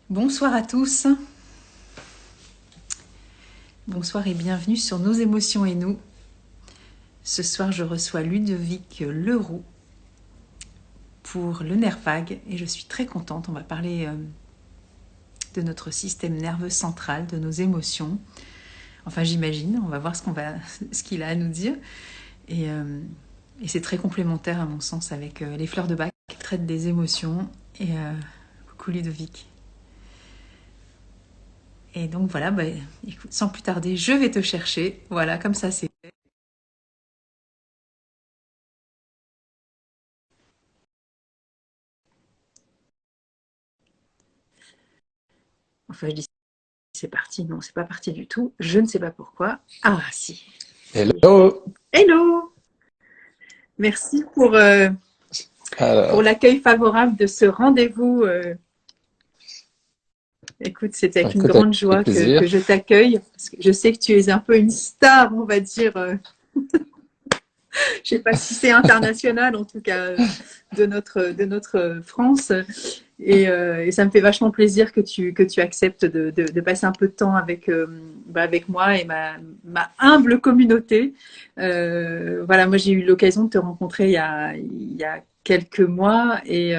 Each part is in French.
Bonsoir à tous, bonsoir et bienvenue sur Nos émotions et nous. Ce soir, je reçois Ludovic Leroux pour le nerf vague et je suis très contente. On va parler de notre système nerveux central, de nos émotions. Enfin, j'imagine, on va voir ce qu'il a à nous dire. Et, euh, et c'est très complémentaire à mon sens avec les fleurs de bac qui traitent des émotions. Coucou Ludovic. Et donc voilà, écoute, sans plus tarder, je vais te chercher. Voilà, comme ça c'est fait. Enfin, je dis c'est parti. Non, c'est pas parti du tout. Je ne sais pas pourquoi. Ah, si. Hello! Hello. Merci pour Alors, l'accueil favorable de ce rendez-vous. Écoute, c'est avec une écoute, grande avec joie plaisir. que je t'accueille. Parce que je sais que tu es un peu une star, on va dire. Je sais pas si c'est international, en tout cas, de notre France. Et ça me fait vachement plaisir que tu acceptes de passer un peu de temps avec moi et ma humble communauté. Voilà, moi j'ai eu l'occasion de te rencontrer il y a quelques mois et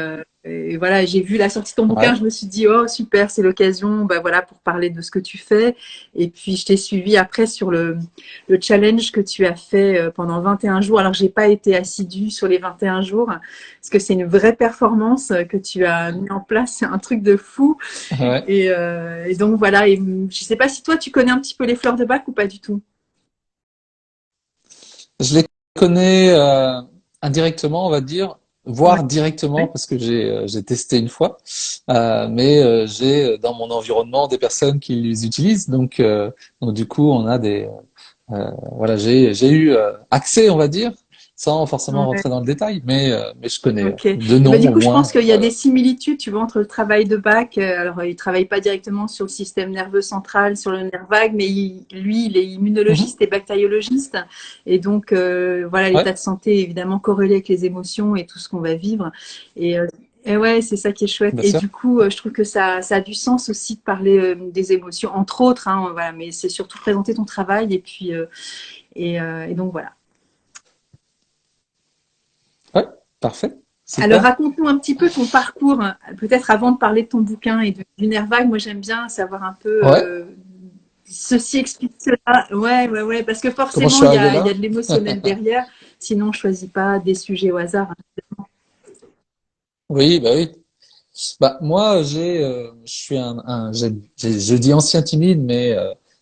voilà, j'ai vu la sortie de ton bouquin, Ouais. je me suis dit oh super, c'est l'occasion, voilà, pour parler de ce que tu fais. Et puis je t'ai suivi après sur le challenge que tu as fait pendant 21 jours. Alors j'ai pas été assidue sur les 21 jours parce que c'est une vraie performance que tu as mis en place, c'est un truc de fou. Ouais. Et donc voilà, et je sais pas si toi tu connais un petit peu les fleurs de bac ou pas du tout. Je les connais indirectement, on va dire, Ouais. voire directement parce que j'ai testé une fois. Mais j'ai dans mon environnement des personnes qui les utilisent. Donc du coup, on a voilà, j'ai eu accès, on va dire, sans forcément Ouais. rentrer dans le détail, mais je connais Ok. Et de ben, nom du au coup, je pense moins. qu'il y a des Voilà. similitudes, tu vois, entre le travail de Bach. Alors, il travaille pas directement sur le système nerveux central, sur le nerf vague, mais lui, il est Mhm. immunologiste et bactériologiste. Et donc, voilà, Ouais, l'état de santé est évidemment corrélé avec les émotions et tout ce qu'on va vivre. Et, euh, et ouais, c'est ça qui est chouette. bien Et sûr. du coup, je trouve que ça a du sens aussi de parler des émotions, entre autres. Hein, voilà, mais c'est surtout présenter ton travail et donc voilà. Ouais, parfait, Alors, super. raconte-nous un petit peu ton parcours, hein, peut-être avant de parler de ton bouquin et du nerf vague. Moi, j'aime bien savoir un peu Ouais. ceci explique cela. Ouais, ouais, ouais, parce que Comment je forcément, suis arrivé il y a là? de l'émotionnel derrière. Sinon, on ne choisit pas des sujets au hasard. Oui, bah oui. Bah moi je suis je dis ancien timide, mais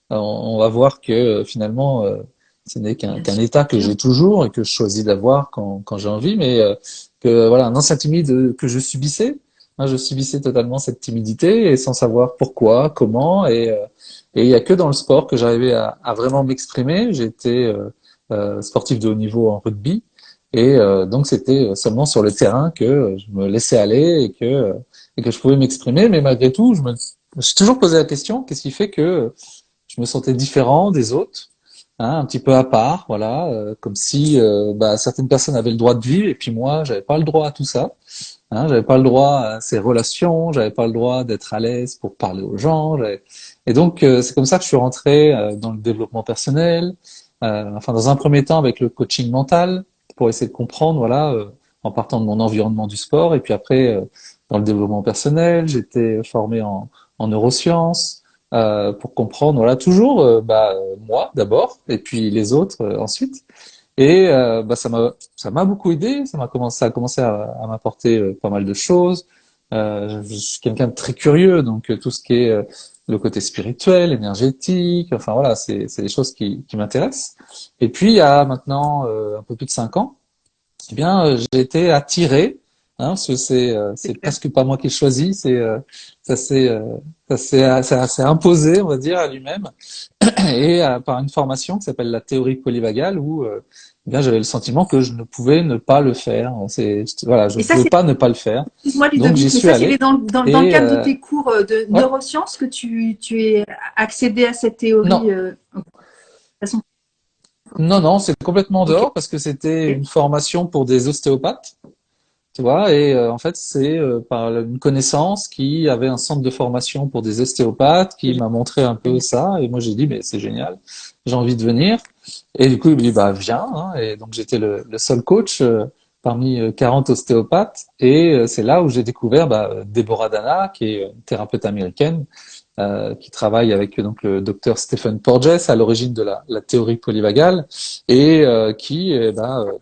on va voir que finalement ce n'est Bien qu'un état que sûr. j'ai toujours et que je choisis d'avoir quand j'ai envie, mais que voilà, un ancien timide que je subissais. Hein, je subissais totalement cette timidité et sans savoir pourquoi, comment, et il y a que dans le sport que j'arrivais à vraiment m'exprimer. J'étais sportif de haut niveau en rugby. Et donc c'était seulement sur le terrain que je me laissais aller et que je pouvais m'exprimer. Mais malgré tout, je me suis toujours posé la question, qu'est-ce qui fait que je me sentais différent des autres, hein, un petit peu à part, voilà, comme si certaines personnes avaient le droit de vivre et puis moi, j'avais pas le droit à tout ça. Hein, j'avais pas le droit à ces relations, j'avais pas le droit d'être à l'aise pour parler aux gens. Et donc c'est comme ça que je suis rentré dans le développement personnel. Enfin, dans un premier temps avec le coaching mental pour essayer de comprendre, voilà, en partant de mon environnement du sport. Et puis après dans le développement personnel, j'étais formé en neurosciences pour comprendre, voilà, toujours moi d'abord et puis les autres ensuite. Et ça m'a beaucoup aidé. Ça a commencé à m'apporter pas mal de choses. Je suis quelqu'un de très curieux, donc tout ce qui est le côté spirituel, énergétique, enfin voilà, c'est des choses qui m'intéressent. Et puis il y a maintenant un peu plus de 5 ans, eh bien j'ai été attiré, hein, parce que C'est c'est clair. presque pas moi qui ai choisi, ça s'est ça s'est imposé, on va dire, à lui-même et par une formation qui s'appelle la théorie polyvagale où eh bien j'avais le sentiment que je ne pouvais ne pas le faire. Voilà, je Et ne ça, pouvais pas ne pas le faire. excuse-moi Donc j'y Ludovic, mais suis ça, c'était allé dans le et cadre de tes cours de ouais, neurosciences que tu es accédé à cette théorie non, de façon. non, non, c'est complètement Ok. dehors parce que c'était une formation pour des ostéopathes. tu vois. Et en fait, c'est par une connaissance qui avait un centre de formation pour des ostéopathes qui C'est m'a montré un peu génial. ça. Et moi, j'ai dit, mais c'est génial, j'ai envie de venir. Et du coup, il me dit, bah viens, hein. Et donc, j'étais le seul coach parmi 40 ostéopathes. Et c'est là où j'ai découvert Deborah Dana, qui est une thérapeute américaine qui travaille avec donc le docteur Stephen Porges à l'origine de la théorie polyvagale et qui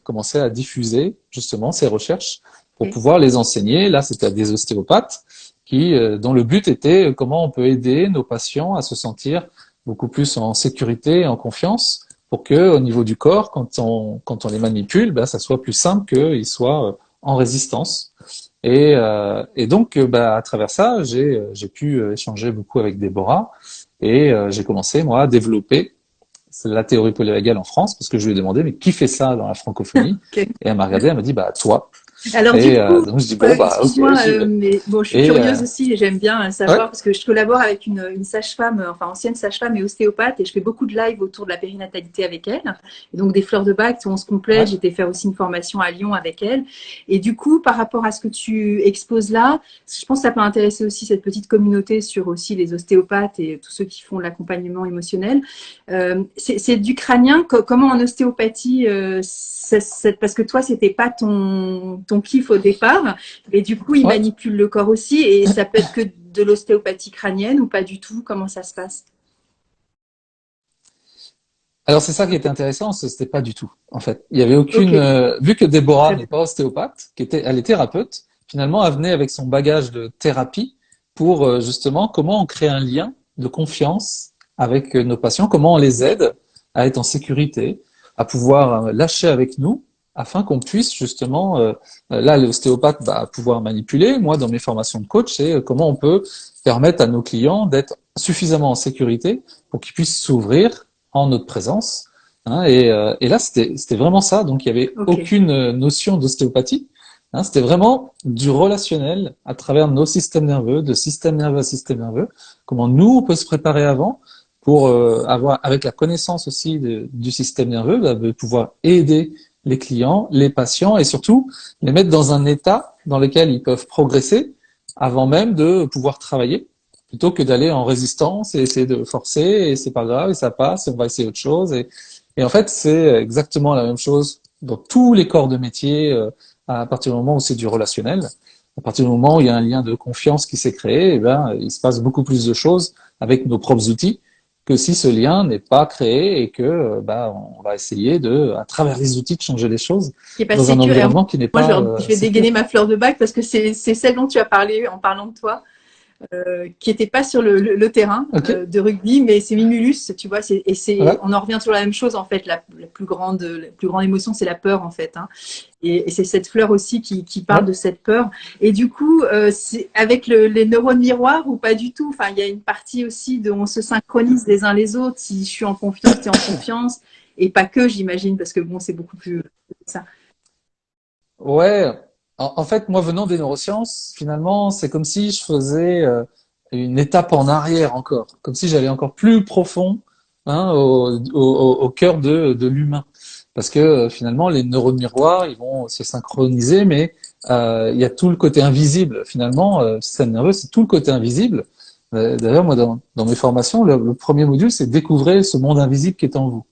commençait à diffuser justement ses recherches pour Ok. pouvoir les enseigner. Là, c'était à des ostéopathes qui dont le but était comment on peut aider nos patients à se sentir beaucoup plus en sécurité et en confiance pour que au niveau du corps, quand on les manipule, ça soit plus simple qu'ils soient en résistance. Et donc, à travers ça, j'ai pu échanger beaucoup avec Déborah et j'ai commencé, moi, à développer la théorie polyvagale en France parce que je lui ai demandé, mais qui fait ça dans la francophonie? Ok. Et elle m'a regardé, elle m'a dit, bah, toi. Alors du Et coup, donc, je dis, bon, bah, ok, excuse-moi, j'y vais. mais bon, je suis Et curieuse aussi et j'aime bien ouais, savoir parce que je collabore avec une sage-femme, enfin ancienne sage-femme et ostéopathe, et je fais beaucoup de live autour de la périnatalité avec elle. Et donc des fleurs de bac où on se complète. ouais, J'ai été faire aussi une formation à Lyon avec elle. Et du coup, par rapport à ce que tu exposes là, je pense que ça peut intéresser aussi cette petite communauté sur aussi les ostéopathes et tous ceux qui font l'accompagnement émotionnel. C'est du crânien. Comment en ostéopathie, parce que toi, c'était pas ton kiff au départ, et du coup, il ouais. manipule le corps aussi, et ça peut être que de l'ostéopathie crânienne ou pas du tout. Comment ça se passe? Alors, c'est ça qui était intéressant, c'était pas du tout, en fait. Il y avait Ok, aucune, vu que Déborah très n'est bien. pas ostéopathe, elle est thérapeute, finalement, elle venait avec son bagage de thérapie pour justement comment on crée un lien de confiance avec nos patients, comment on les aide à être en sécurité, à pouvoir lâcher avec nous, afin qu'on puisse justement, là, l'ostéopathe va pouvoir manipuler. Moi, dans mes formations de coach, c'est comment on peut permettre à nos clients d'être suffisamment en sécurité pour qu'ils puissent s'ouvrir en notre présence. Hein, et là, c'était vraiment ça. Donc, il y avait Ok. aucune notion d'ostéopathie. Hein, c'était vraiment du relationnel à travers nos systèmes nerveux, de système nerveux à système nerveux. Comment nous, on peut se préparer avant pour avoir, avec la connaissance aussi du système nerveux, de pouvoir aider les clients, les patients et surtout les mettre dans un état dans lequel ils peuvent progresser avant même de pouvoir travailler plutôt que d'aller en résistance et essayer de forcer et c'est pas grave et ça passe et on va essayer autre chose et en fait c'est exactement la même chose dans tous les corps de métier à partir du moment où c'est du relationnel, à partir du moment où il y a un lien de confiance qui s'est créé, il se passe beaucoup plus de choses avec nos propres outils que si ce lien n'est pas créé et que on va essayer de à travers les outils de changer les choses Qui est pas dans un sécure. Et environnement qui n'est moi, pas je vais dégainer sécure. ma fleur de bac parce que c'est celle dont tu as parlé en parlant de toi. Qui n'était pas sur le terrain Ok, de rugby, mais c'est Mimulus, tu vois, voilà. on en revient sur la même chose en fait. La plus grande émotion, c'est la peur en fait, hein. Et c'est cette fleur aussi qui parle Ouais. de cette peur. Et du coup, c'est avec les neurones miroirs ou pas du tout. Enfin, il y a une partie aussi de on se synchronise les uns les autres. Si je suis en confiance, tu es en confiance, et pas que, j'imagine, parce que bon, c'est beaucoup plus ça. Ouais, en fait, moi venant des neurosciences, finalement, c'est comme si je faisais une étape en arrière encore, comme si j'allais encore plus profond hein, au cœur de l'humain. Parce que finalement, les neurones miroirs, ils vont se synchroniser, mais il y a tout le côté invisible. Finalement, le système nerveux, c'est tout le côté invisible. D'ailleurs, moi, dans mes formations, le premier module, c'est découvrir ce monde invisible qui est en vous.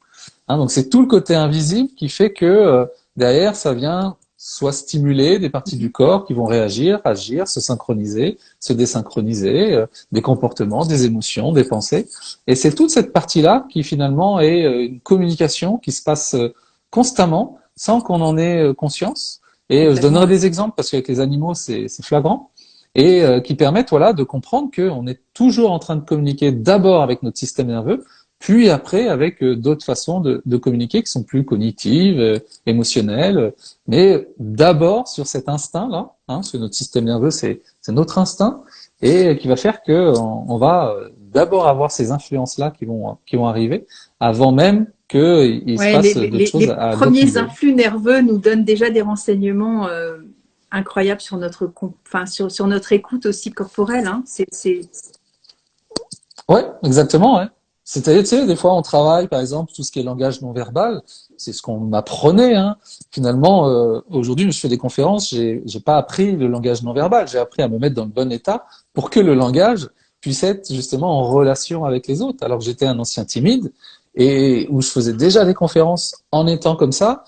Hein, donc c'est tout le côté invisible qui fait que derrière, ça vient soit stimuler des parties du corps qui vont réagir, agir, se synchroniser, se désynchroniser, des comportements, des émotions, des pensées. Et c'est toute cette partie-là qui finalement est une communication qui se passe constamment sans qu'on en ait conscience. Et je Complètement, donnerai ouais. des exemples parce qu'avec les animaux, c'est flagrant. Et qui permettent voilà, de comprendre qu'on est toujours en train de communiquer d'abord avec notre système nerveux puis après avec d'autres façons de communiquer qui sont plus cognitives, émotionnelles, mais d'abord sur cet instinct-là, hein, parce que notre système nerveux c'est notre instinct et qui va faire que on va d'abord avoir ces influences-là qui vont arriver avant même qu'il se Ouais, passe d'autres choses les à d'autres premiers niveaux. influx nerveux nous donnent déjà des renseignements incroyables sur enfin, sur notre écoute aussi corporelle, hein. Ouais, exactement, ouais. C'est-à-dire, tu sais, des fois, on travaille, par exemple, tout ce qui est langage non verbal. c'est ce qu'on m'apprenait, hein. Finalement, aujourd'hui, je fais des conférences, j'ai pas appris le langage non verbal, j'ai appris à me mettre dans le bon état pour que le langage puisse être justement en relation avec les autres. Alors que j'étais un ancien timide et où je faisais déjà des conférences en étant comme ça,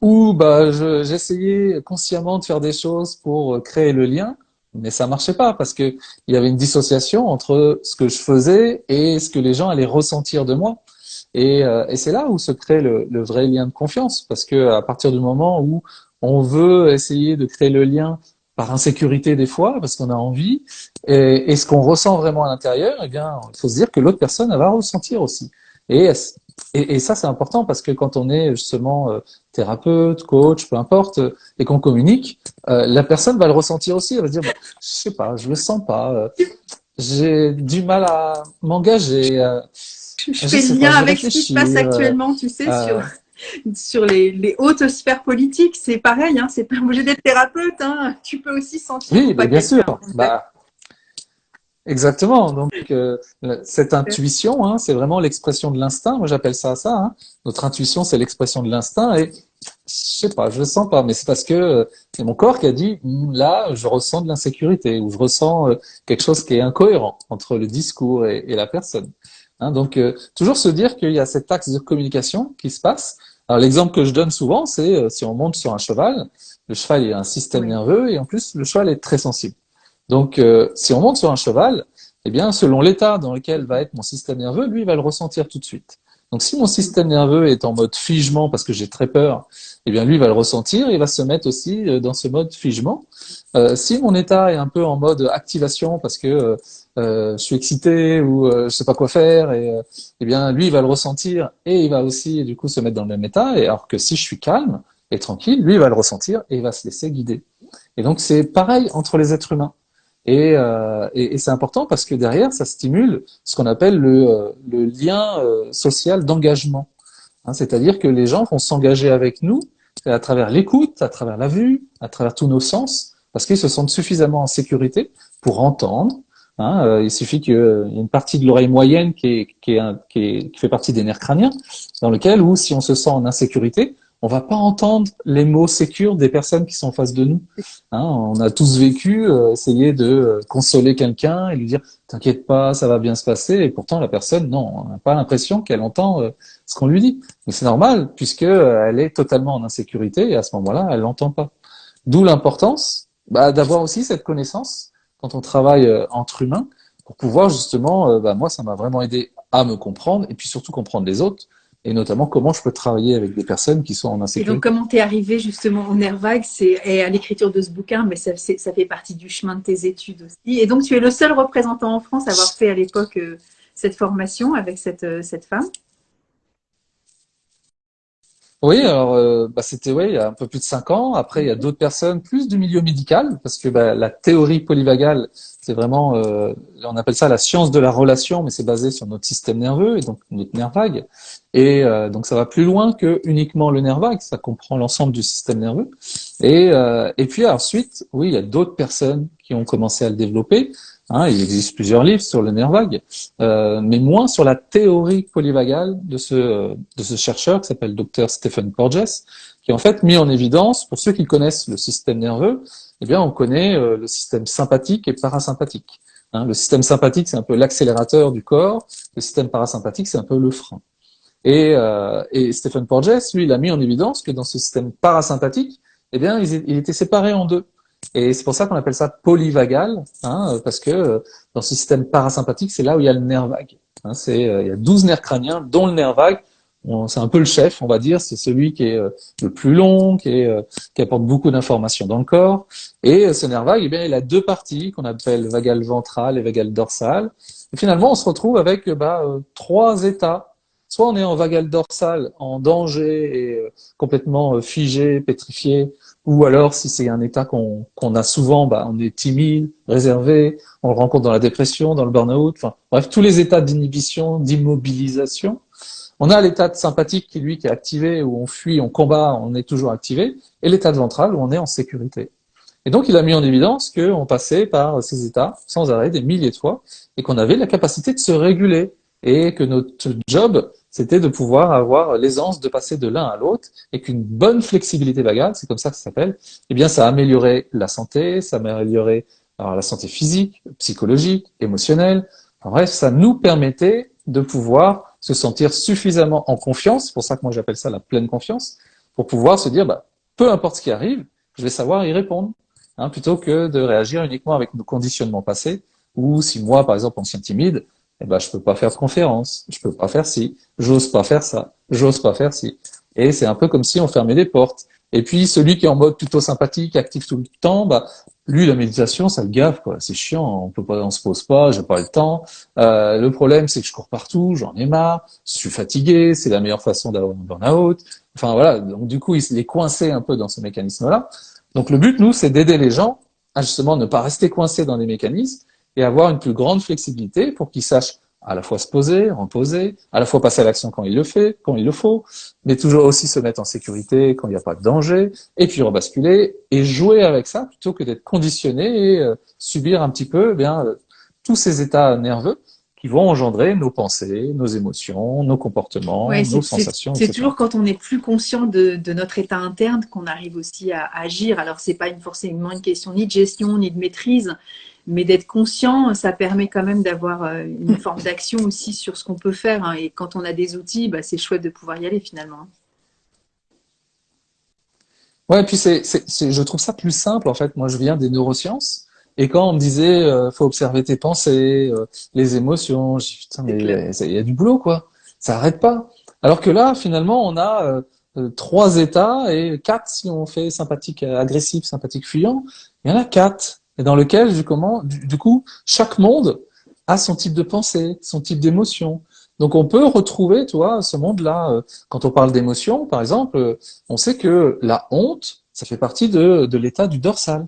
où bah j'essayais consciemment de faire des choses pour créer le lien, mais ça marchait pas parce que il y avait une dissociation entre ce que je faisais et ce que les gens allaient ressentir de moi. Et c'est là où se crée le vrai lien de confiance, parce que à partir du moment où on veut essayer de créer le lien par insécurité des fois, parce qu'on a envie, et ce qu'on ressent vraiment à l'intérieur, eh bien, il faut se dire que l'autre personne elle va ressentir aussi. Et, et ça, c'est important parce que quand on est justement thérapeute, coach, peu importe, et qu'on communique, la personne va le ressentir aussi. Elle va se dire, bah, je sais pas, je le sens pas, j'ai du mal à m'engager. Je Je fais le sais pas, lien je vais avec ce qui se passe réfléchir. actuellement, tu sais, Euh, sur les hautes sphères politiques. C'est pareil, hein, c'est pas obligé d'être thérapeute. Hein, tu peux aussi sentir ou oui, pas mais bien sûr. quelqu'un. Bah, exactement. Donc, cette intuition, hein, c'est vraiment l'expression de l'instinct. Moi, j'appelle ça. Hein. Notre intuition, c'est l'expression de l'instinct. Et je sais pas, je le sens pas, mais c'est parce que c'est mon corps qui a dit là, je ressens de l'insécurité ou je ressens quelque chose qui est incohérent entre le discours et la personne. Hein, donc, toujours se dire qu'il y a cet axe de communication qui se passe. Alors, l'exemple que je donne souvent, c'est si on monte sur un cheval, le cheval il a un système Oui. nerveux et en plus le cheval est très sensible. Donc, si on monte sur un cheval, eh bien, selon l'état dans lequel va être mon système nerveux, lui, il va le ressentir tout de suite. Donc, si mon système nerveux est en mode figement parce que j'ai très peur, eh bien, lui, il va le ressentir et il va se mettre aussi dans ce mode figement. Si mon état est un peu en mode activation parce que je suis excité ou je sais pas quoi faire, eh bien, lui, il va le ressentir et il va aussi, du coup, se mettre dans le même état. Et alors que si je suis calme et tranquille, lui, il va le ressentir et il va se laisser guider. Et donc, c'est pareil entre les êtres humains. Et c'est important parce que derrière, ça stimule ce qu'on appelle le lien social d'engagement. Hein, c'est-à-dire que les gens vont s'engager avec nous à travers l'écoute, à travers la vue, à travers tous nos sens, parce qu'ils se sentent suffisamment en sécurité pour entendre. Hein, il suffit qu'il y ait une partie de l'oreille moyenne qui fait partie des nerfs crâniens, dans lequel, où si on se sent en insécurité, on va pas entendre les mots sécures des personnes qui sont en face de nous. Hein, on a tous vécu, essayer de consoler quelqu'un et lui dire t'inquiète pas, ça va bien se passer. Et pourtant la personne, non, on n'a pas l'impression qu'elle entend ce qu'on lui dit. Mais c'est normal puisque elle est totalement en insécurité et à ce moment-là, elle l'entend pas. D'où l'importance d'avoir aussi cette connaissance quand on travaille entre humains pour pouvoir justement, moi ça m'a vraiment aidé à me comprendre et puis surtout comprendre les autres et notamment comment je peux travailler avec des personnes qui sont en Et donc, insécurité. comment t'es arrivé justement au nerf vague et à l'écriture de ce bouquin, mais ça fait partie du chemin de tes études aussi. Et donc, tu es le seul représentant en France à avoir fait à l'époque cette formation avec cette femme. Oui, alors c'était il y a un peu plus de 5 ans. Après, il y a d'autres personnes plus du milieu médical, parce que la théorie polyvagale, c'est vraiment, on appelle ça la science de la relation, mais c'est basé sur notre système nerveux et donc notre nerf vague. Et donc ça va plus loin que uniquement le nerf vague, ça comprend l'ensemble du système nerveux. Et puis ensuite, oui, il y a d'autres personnes qui ont commencé à le développer. Hein, il existe plusieurs livres sur le nerf vague, mais moins sur la théorie polyvagale de ce chercheur qui s'appelle Dr Stephen Porges, qui a en fait mis en évidence, pour ceux qui connaissent le système nerveux, eh bien on connaît le système sympathique et parasympathique. Hein, le système sympathique, c'est un peu l'accélérateur du corps, le système parasympathique, c'est un peu le frein. Et Stephen Porges, lui, il a mis en évidence que dans ce système parasympathique, eh bien, il était séparé en deux. Et c'est pour ça qu'on appelle ça polyvagal, hein, parce que dans ce système parasympathique, c'est là où il y a le nerf vague. Hein, il y a 12 nerfs crâniens, dont le nerf vague. C'est un peu le chef, on va dire. C'est celui qui est le plus long, qui apporte beaucoup d'informations dans le corps. Et ce nerf vague, eh bien, il a deux parties qu'on appelle vagal ventral et vagal dorsal. Et finalement, on se retrouve avec trois états. Soit on est en vagal dorsal, en danger et complètement figé, pétrifié, ou alors si c'est un état qu'on a souvent, on est timide, réservé, on le rencontre dans la dépression, dans le burn-out, enfin bref, tous les états d'inhibition, d'immobilisation. On a l'état de sympathique qui lui qui est activé, où on fuit, on combat, on est toujours activé, et l'état de ventral où on est en sécurité. Et donc il a mis en évidence qu'on passait par ces états sans arrêt des milliers de fois, et qu'on avait la capacité de se réguler, et que notre job, c'était de pouvoir avoir l'aisance de passer de l'un à l'autre et qu'une bonne flexibilité vagale, c'est comme ça que ça s'appelle, eh bien, ça améliorait la santé, ça améliorait alors, la santé physique, psychologique, émotionnelle. En bref, ça nous permettait de pouvoir se sentir suffisamment en confiance, c'est pour ça que moi j'appelle ça la pleine confiance, pour pouvoir se dire, bah, peu importe ce qui arrive, je vais savoir y répondre, hein, plutôt que de réagir uniquement avec nos conditionnements passés, ou si moi, par exemple, ancien timide, eh ben, je peux pas faire de conférence, je peux pas faire ci, j'ose pas faire ça, j'ose pas faire ci. Et c'est un peu comme si on fermait des portes. Et puis, celui qui est en mode plutôt sympathique, actif tout le temps, bah, lui, la méditation, ça le gave, quoi. C'est chiant, on peut pas, on se pose pas, j'ai pas le temps. Le problème, c'est que je cours partout, j'en ai marre, je suis fatigué, c'est la meilleure façon d'avoir un burn-out. Enfin, voilà. Donc, du coup, il est coincé un peu dans ce mécanisme-là. Donc, le but, nous, c'est d'aider les gens à justement ne pas rester coincés dans des mécanismes et avoir une plus grande flexibilité pour qu'ils sachent à la fois se poser, reposer, à la fois passer à l'action quand il le fait, quand il le faut, mais toujours aussi se mettre en sécurité quand il n'y a pas de danger, et puis rebasculer et jouer avec ça plutôt que d'être conditionné et subir un petit peu tous ces états nerveux qui vont engendrer nos pensées, nos émotions, nos comportements, Ouais, nos sensations, c'est etc. toujours quand on est plus conscient de notre état interne qu'on arrive aussi à agir. Alors, c'est pas forcément une question ni de gestion ni de maîtrise, mais d'être conscient, ça permet quand même d'avoir une forme d'action aussi sur ce qu'on peut faire, hein. Et quand on a des outils, bah, c'est chouette de pouvoir y aller finalement. Ouais, et puis je trouve ça plus simple en fait. Moi, je viens des neurosciences, et quand on me disait, faut observer tes pensées, les émotions, je dis putain, C'est mais clair. il y a du boulot quoi. Ça arrête pas. Alors que là, finalement, on a trois états et quatre si on fait sympathique, agressif, sympathique, fuyant. Il y en a quatre, et dans lequel du coup, chaque monde a son type de pensée, son type d'émotion. Donc on peut retrouver, tu vois, ce monde-là. Quand on parle d'émotion, par exemple. On sait que la honte, ça fait partie de l'état du dorsal.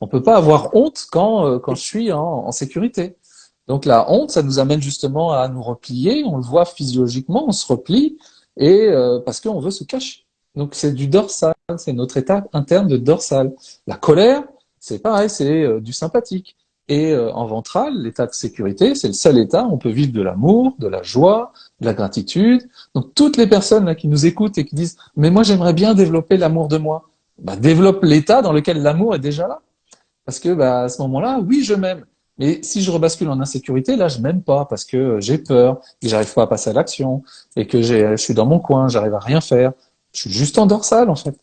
On peut pas avoir honte quand je suis en sécurité. Donc la honte, ça nous amène justement à nous replier. On le voit physiologiquement, on se replie et parce qu'on veut se cacher. Donc c'est du dorsal, c'est notre état interne de dorsal. La colère, c'est pareil, c'est du sympathique. Et en ventral, l'état de sécurité, c'est le seul état où on peut vivre de l'amour, de la joie, de la gratitude. Donc toutes les personnes là qui nous écoutent et qui disent mais moi j'aimerais bien développer l'amour de moi, bah, développe l'état dans lequel l'amour est déjà là. Parce que bah, à ce moment-là, oui, je m'aime. Mais si je rebascule en insécurité, là, je m'aime pas parce que j'ai peur, que j'arrive pas à passer à l'action et que je suis dans mon coin, j'arrive à rien faire. Je suis juste en dorsale, en fait.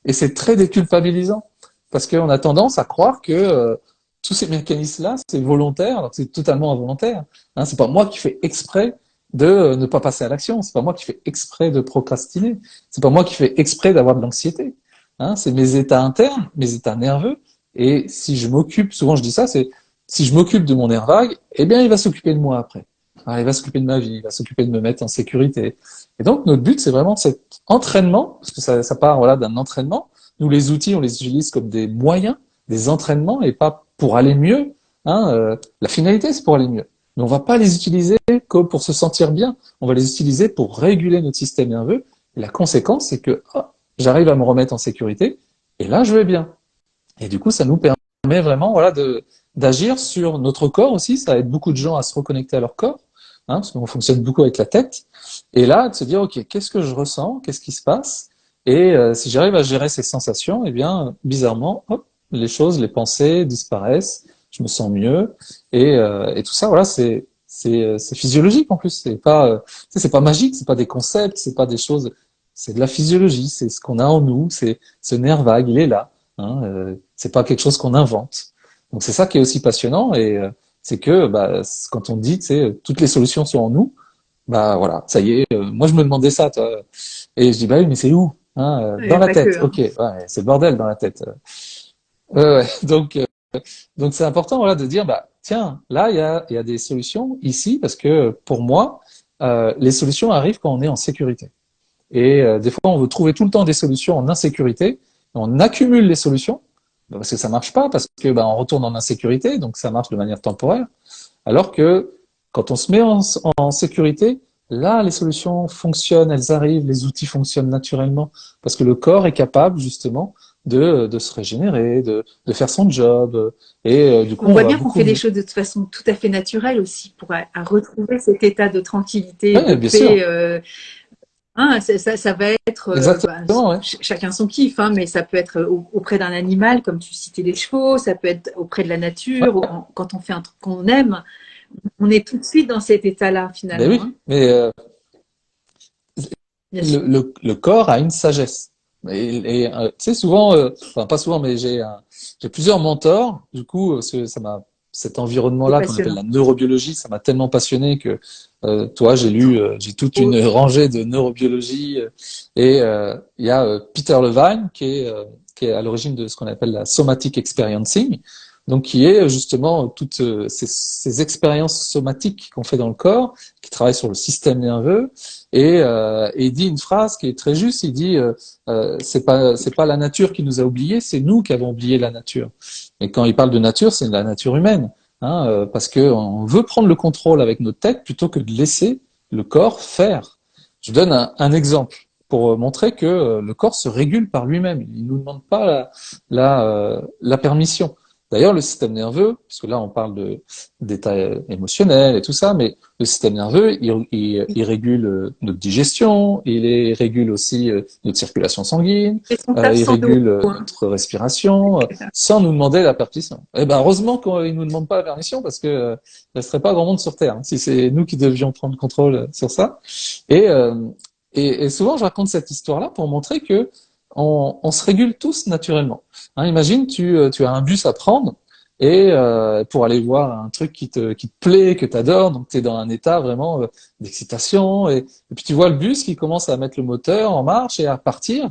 Et c'est très déculpabilisant parce qu'on a tendance à croire que tous ces mécanismes-là, c'est volontaire, alors que c'est totalement involontaire. Hein, c'est pas moi qui fais exprès de ne pas passer à l'action. C'est pas moi qui fais exprès de procrastiner. C'est pas moi qui fais exprès d'avoir de l'anxiété. Hein, c'est mes états internes, mes états nerveux et si je m'occupe, souvent je dis ça, c'est si je m'occupe de mon nerf vague, eh bien il va s'occuper de moi après. Alors, il va s'occuper de ma vie, il va s'occuper de me mettre en sécurité. Et donc notre but, c'est vraiment cet entraînement, parce que ça part voilà d'un entraînement. Nous les outils, on les utilise comme des moyens, des entraînements, et pas pour aller mieux. Hein, la finalité, c'est pour aller mieux. Mais on va pas les utiliser que pour se sentir bien. On va les utiliser pour réguler notre système nerveux. Et la conséquence, c'est que j'arrive à me remettre en sécurité, et là, je vais bien. Et du coup, ça nous permet vraiment voilà, d'agir sur notre corps aussi. Ça aide beaucoup de gens à se reconnecter à leur corps, hein, parce qu'on fonctionne beaucoup avec la tête. Et là, de se dire, OK, qu'est-ce que je ressens? Qu'est-ce qui se passe? Et si j'arrive à gérer ces sensations, eh bien, bizarrement, hop, les choses, les pensées disparaissent, je me sens mieux. Et tout ça, voilà, c'est physiologique en plus. C'est pas magique, c'est pas des concepts, c'est pas des choses. C'est de la physiologie, c'est ce qu'on a en nous, c'est ce nerf vague, il est là. Hein, c'est pas quelque chose qu'on invente. Donc c'est ça qui est aussi passionnant et c'est que bah, quand on dit, tu sais, toutes les solutions sont en nous, bah voilà, ça y est. Moi je me demandais ça, toi, et je dis bah oui, mais c'est où? Hein, dans Et la pas que, tête. hein. Ok, ouais, c'est le bordel dans la tête. Ouais. Donc c'est important voilà de dire bah tiens là il y a des solutions ici parce que pour moi les solutions arrivent quand on est en sécurité. Et des fois, on veut trouver tout le temps des solutions en insécurité. On accumule les solutions parce que ça marche pas, parce que bah, on retourne en insécurité, donc ça marche de manière temporaire. Alors que quand on se met en sécurité, là, les solutions fonctionnent, elles arrivent, les outils fonctionnent naturellement, parce que le corps est capable justement de se régénérer, de faire son job. Et du coup, On on voit va bien qu'on fait beaucoup. les choses de toute façon tout à fait naturelle aussi pour à retrouver cet état de tranquillité, de Ouais, bien sûr, paix. Hein, ça va être exactement, ouais. chacun son kiff, hein, mais ça peut être auprès d'un animal, comme tu citais les chevaux, ça peut être auprès de la nature, Ouais, quand on fait un truc qu'on aime, on est tout de suite dans cet état-là ben finalement. Hein. oui, mais Bien sûr. le corps a une sagesse. Tu sais, souvent, enfin pas souvent, mais j'ai plusieurs mentors. Du coup, cet C'est environnement-là qu'on appelle passionnant. la neurobiologie, ça m'a tellement passionné que, toi, j'ai toute une Oh, rangée de neurobiologie. Et il y a Peter Levine qui est à l'origine de ce qu'on appelle la somatic experiencing. Donc, qui est justement toutes ces expériences somatiques qu'on fait dans le corps, qui travaillent sur le système nerveux, et il dit une phrase qui est très juste. Il dit c'est pas la nature qui nous a oubliés, c'est nous qui avons oublié la nature. Et quand il parle de nature, c'est de la nature humaine, hein, parce que on veut prendre le contrôle avec notre tête plutôt que de laisser le corps faire. Je donne un exemple pour montrer que le corps se régule par lui-même. Il nous demande pas la permission. D'ailleurs, le système nerveux, parce que là on parle d'état émotionnel et tout ça, mais le système nerveux, il régule notre digestion, régule aussi notre circulation sanguine, responsable il sans dos. régule Hein. notre respiration, sans nous demander la permission. Eh ben heureusement qu'il nous demande pas la permission, parce que il ne resterait pas grand monde sur Terre, hein, si c'est nous qui devions prendre le contrôle sur ça. Et, euh, et souvent je raconte cette histoire-là pour montrer que on se régule tous naturellement. Hein, imagine, tu as un bus à prendre. Et pour aller voir un truc qui te plaît, que tu adores, donc tu es dans un état vraiment d'excitation, et puis tu vois le bus qui commence à mettre le moteur en marche et à partir.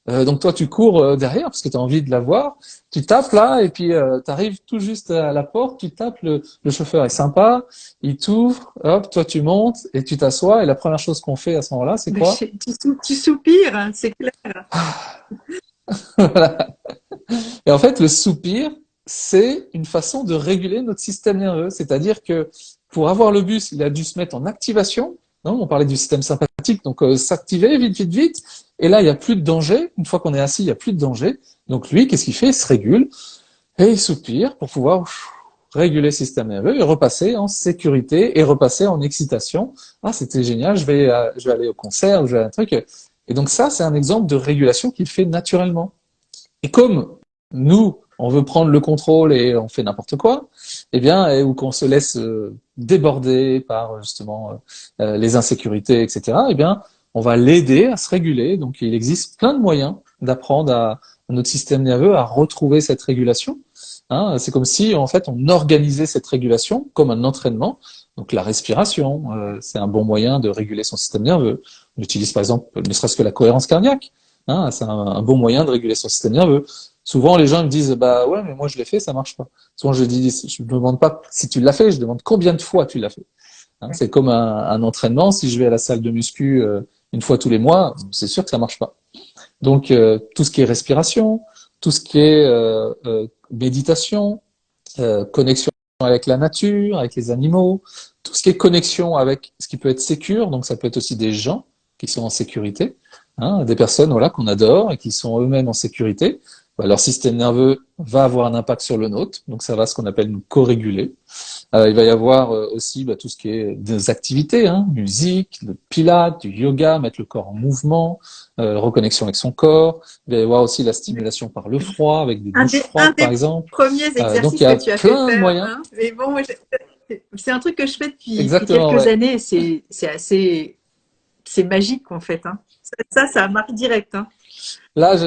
Donc toi tu cours derrière parce que tu as envie de la voir, tu tapes là et puis tu arrives tout juste à la porte, tu tapes, le chauffeur est sympa, il t'ouvre, hop, toi tu montes et tu t'assois, et la première chose qu'on fait à ce moment-là, c'est quoi? Tu soupires, hein, c'est clair. Voilà. Et en fait, le soupir, c'est une façon de réguler notre système nerveux. C'est-à-dire que pour avoir le bus, il a dû se mettre en activation. Non, on parlait du système sympathique, donc s'activer vite, vite, vite. Et là, il n'y a plus de danger. Une fois qu'on est assis, il n'y a plus de danger. Donc lui, qu'est-ce qu'il fait? Il se régule et il soupire pour pouvoir réguler le système nerveux et repasser en sécurité et repasser en excitation. Ah, c'était génial, je vais aller au concert, je vais à un truc. Et donc ça, c'est un exemple de régulation qu'il fait naturellement. Et comme nous, on veut prendre le contrôle et on fait n'importe quoi, eh bien, ou qu'on se laisse déborder par justement les insécurités, etc., eh bien, on va l'aider à se réguler. Donc, il existe plein de moyens d'apprendre à notre système nerveux à retrouver cette régulation. Hein, c'est comme si, en fait, on organisait cette régulation comme un entraînement. Donc, la respiration, c'est un bon moyen de réguler son système nerveux. On utilise, par exemple, ne serait-ce que la cohérence cardiaque. Hein, c'est un bon moyen de réguler son système nerveux. Souvent, les gens me disent, bah ouais, mais moi je l'ai fait, ça marche pas. Souvent, je ne demande pas si tu l'as fait, je demande combien de fois tu l'as fait. Hein, c'est comme un entraînement. Si je vais à la salle de muscu une fois tous les mois, c'est sûr que ça marche pas. Donc, tout ce qui est respiration, tout ce qui est méditation, connexion avec la nature, avec les animaux, tout ce qui est connexion avec ce qui peut être sécure, donc ça peut être aussi des gens qui sont en sécurité, hein, des personnes voilà qu'on adore et qui sont eux-mêmes en sécurité. Bah, leur système nerveux va avoir un impact sur le nôtre, donc ça va ce qu'on appelle nous co-réguler. Il va y avoir aussi tout ce qui est des activités, hein, musique, le pilates, du yoga, mettre le corps en mouvement, reconnexion avec son corps. Il va y avoir aussi la stimulation par le froid, avec des douches Un froides par des exemple. premiers Donc exercices il y que a tu as fait plein de faire, moyens. hein. Mais bon, c'est un truc que je fais depuis Exactement, quelques ouais. années. C'est assez, c'est magique en fait. Hein. Ça marche direct. Hein. Là,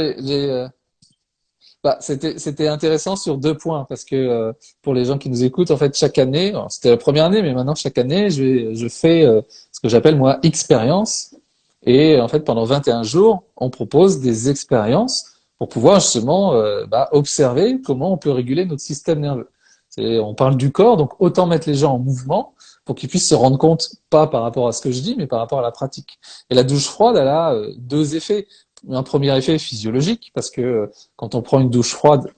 c'était intéressant sur deux points parce que pour les gens qui nous écoutent, en fait, chaque année, alors, c'était la première année, mais maintenant chaque année, je fais ce que j'appelle moi expérience. Et en fait, pendant 21 jours, on propose des expériences pour pouvoir justement observer comment on peut réguler notre système nerveux. On parle du corps, donc autant mettre les gens en mouvement pour qu'ils puissent se rendre compte, pas par rapport à ce que je dis, mais par rapport à la pratique. Et la douche froide, elle a deux effets. Un premier effet physiologique, parce que quand on prend une douche froide,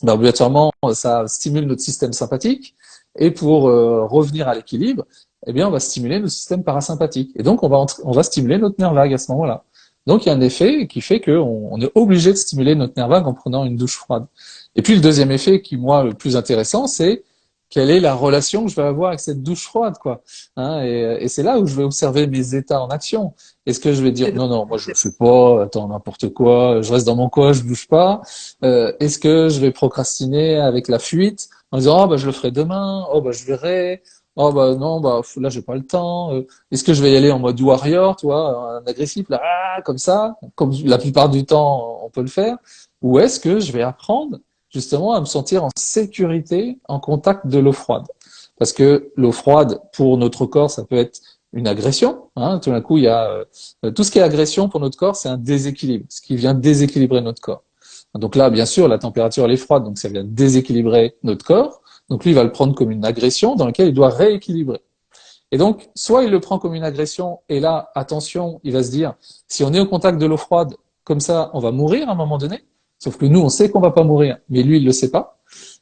obligatoirement, ça stimule notre système sympathique. Et pour revenir à l'équilibre, eh bien, on va stimuler notre système parasympathique. Et donc, on va stimuler notre nerf vague à ce moment-là. Donc il y a un effet qui fait qu'on est obligé de stimuler notre nerf vague en prenant une douche froide. Et puis le deuxième effet qui, moi, le plus intéressant, c'est quelle est la relation que je vais avoir avec cette douche froide, quoi. Hein, et c'est là où je vais observer mes états en action. Est-ce que je vais dire non, non, moi je le fais pas, attends, n'importe quoi, je reste dans mon coin, je bouge pas. Est-ce que je vais procrastiner avec la fuite en disant oh bah je le ferai demain, oh bah je verrai, oh bah non bah là j'ai pas le temps. Est-ce que je vais y aller en mode warrior, tu vois, un agressif là, comme ça, comme la plupart du temps on peut le faire, ou est-ce que je vais apprendre justement à me sentir en sécurité en contact de l'eau froide. Parce que l'eau froide, pour notre corps, ça peut être une agression. Hein. Tout d'un coup, il y a tout ce qui est agression pour notre corps, c'est un déséquilibre, ce qui vient déséquilibrer notre corps. Donc là, bien sûr, la température elle est froide, donc ça vient déséquilibrer notre corps. Donc lui, il va le prendre comme une agression dans laquelle il doit rééquilibrer. Et donc, soit il le prend comme une agression, et là, attention, il va se dire, si on est au contact de l'eau froide, comme ça, on va mourir à un moment donné. Sauf que nous, on sait qu'on va pas mourir, mais lui, il le sait pas.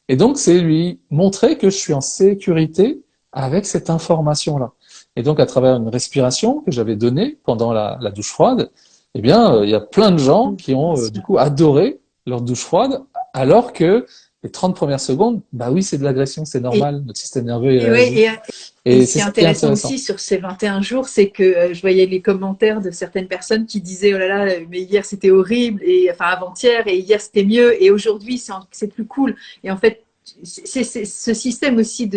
Et donc, c'est lui montrer que je suis en sécurité avec cette information-là. Et donc, à travers une respiration que j'avais donnée pendant la douche froide, eh bien, il y a plein de gens qui ont, du coup, adoré leur douche froide, alors que les 30 premières secondes, bah oui, c'est de l'agression, c'est normal, notre système nerveux, il réagit. Et Et ce c'est qui est ça qui est intéressant intéressant. aussi sur ces 21 jours, c'est que je voyais les commentaires de certaines personnes qui disaient oh là là, mais hier c'était horrible, et enfin avant-hier, et hier c'était mieux, et aujourd'hui c'est plus cool. Et en fait, c'est ce système aussi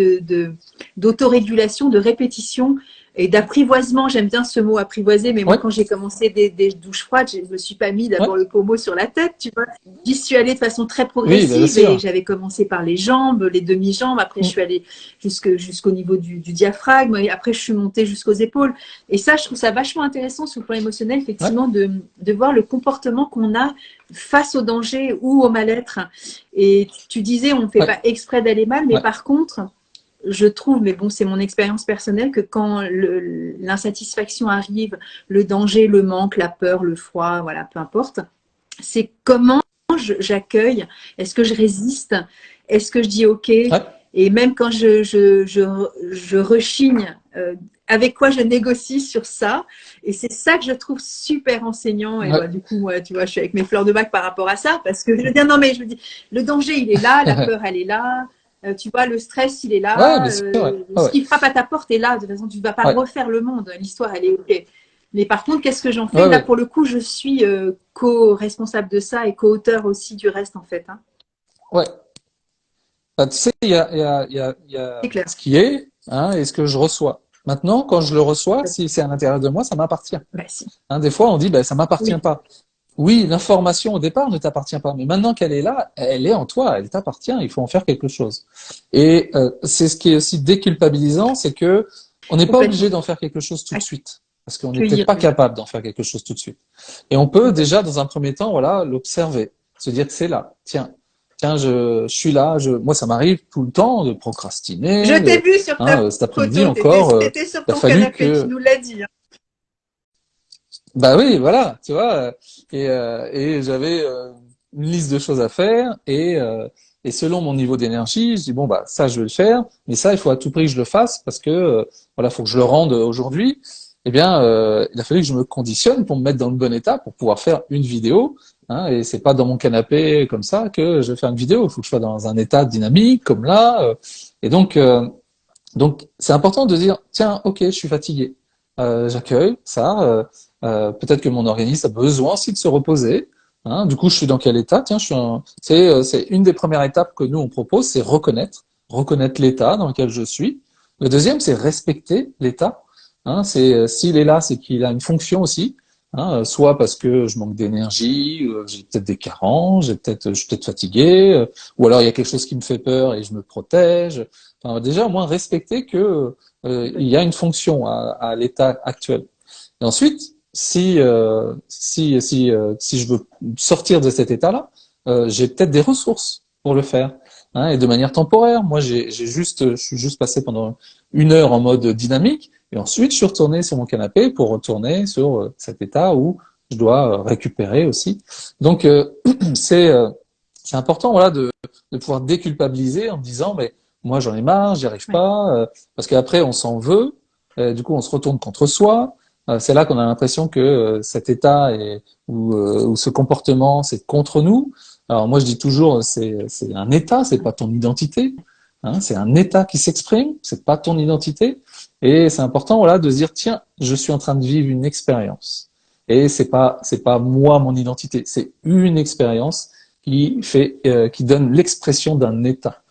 d'autorégulation, de répétition et d'apprivoisement. J'aime bien ce mot apprivoiser, mais moi Ouais, quand j'ai commencé des douches froides, je me suis pas mis ouais, d'abord le pommeau sur la tête, tu vois. J'y suis allée de façon très oui, bien progressive et sûr. j'avais commencé par les jambes, les demi-jambes, après je Mm. suis allée jusqu'au niveau du diaphragme, et après je suis montée jusqu'aux épaules. Et ça, je trouve ça vachement intéressant sur le plan émotionnel, Ouais, effectivement, de voir le comportement qu'on a face au danger ou au mal-être. Et tu disais, on ne fait ouais, pas exprès d'aller mal, mais ouais, par contre, je trouve, mais bon, c'est mon expérience personnelle, que quand l'insatisfaction arrive, le danger, le manque, la peur, le froid, voilà, peu importe, c'est comment j'accueille, est-ce que je résiste, est-ce que je dis OK, ouais, et même quand je rechigne, avec quoi je négocie sur ça, et c'est ça que je trouve super enseignant. Et bah, ouais. du coup, moi, tu vois, je suis avec mes fleurs de bac par rapport à ça, parce que je veux dire, non, mais je me dis, le danger, il est là, la peur, elle est là, tu vois, le stress, il est Ouais, là, bien sûr, ouais, ouais, ce ouais. qui frappe à ta porte est là, de toute façon, tu ne vas pas Ouais, refaire le monde, l'histoire, elle est OK. Mais par contre, qu'est-ce que j'en fais? ouais, Là, ouais. pour le coup, je suis co-responsable de ça et co-auteur aussi du reste, en fait. Hein. Ouais. Bah, tu sais, il y a C'est clair. ce qui est, hein, et ce que je reçois. Maintenant, quand je le reçois, si c'est à l'intérieur de moi, ça m'appartient. Bah, si. Hein, des fois, on dit, ben, ça m'appartient Oui, pas. Oui, l'information au départ ne t'appartient pas, mais maintenant qu'elle est là, elle est en toi, elle t'appartient. Il faut en faire quelque chose. Et c'est ce qui est aussi déculpabilisant, c'est que on n'est pas obligé complètement. d'en faire quelque chose tout de suite, parce qu'on n'est peut-être Accueillir, pas oui. capable d'en faire quelque chose tout de suite. Et on peut déjà, Complètement. dans un premier temps, voilà, l'observer, se dire que c'est là. Tiens, je suis là. Moi, ça m'arrive tout le temps de Je procrastiner. t'ai vu sur ta Cet après-midi photo, encore, t'étais sur il a ton fallu canapé, tu que nous l'as dit. Hein. bah oui, voilà, tu vois, et j'avais une liste de choses à faire, et selon mon niveau d'énergie, je dis bon bah ça je vais le faire, mais ça il faut à tout prix que je le fasse parce que voilà, faut que je le rende aujourd'hui. Eh bien, il a fallu que je me conditionne pour me mettre dans le bon état pour pouvoir faire une vidéo, hein, et c'est pas dans mon canapé comme ça que je vais faire une vidéo. Il faut que je sois dans un état dynamique comme là, et donc c'est important de dire tiens, ok, je suis fatigué. J'accueille ça. Peut-être que mon organisme a besoin aussi de se reposer. Hein. Du coup, je suis dans quel état? Tiens, c'est une des premières étapes que nous on propose, c'est reconnaître l'état dans lequel je suis. Le deuxième, c'est respecter l'état. Hein. C'est s'il est là, c'est qu'il a une fonction aussi. Hein, soit parce que je manque d'énergie, j'ai peut-être des carences, je suis peut-être fatigué, ou alors il y a quelque chose qui me fait peur et je me protège. Enfin, déjà, au moins respecter que il y a une fonction à l'état actuel. Et ensuite, si je veux sortir de cet état-là, j'ai peut-être des ressources pour le faire, hein, et de manière temporaire. Moi, je suis juste passé pendant 1 heure en mode dynamique, et ensuite, je suis retourné sur mon canapé pour retourner sur cet état où je dois récupérer aussi. Donc, c'est euh, c'est important, voilà, de pouvoir déculpabiliser en disant, mais moi, j'en ai marre, j'y arrive Ouais. pas, parce qu'après, on s'en veut, du coup, on se retourne contre soi. c'est là qu'on a l'impression que cet état ou ce comportement, c'est contre nous. Alors moi, je dis toujours, c'est un état, c'est pas ton identité. Hein, c'est un état qui s'exprime, c'est pas ton identité. Et c'est important, voilà, de se dire, tiens, je suis en train de vivre une expérience. Et c'est pas moi, mon identité. C'est une expérience qui donne l'expression d'un état.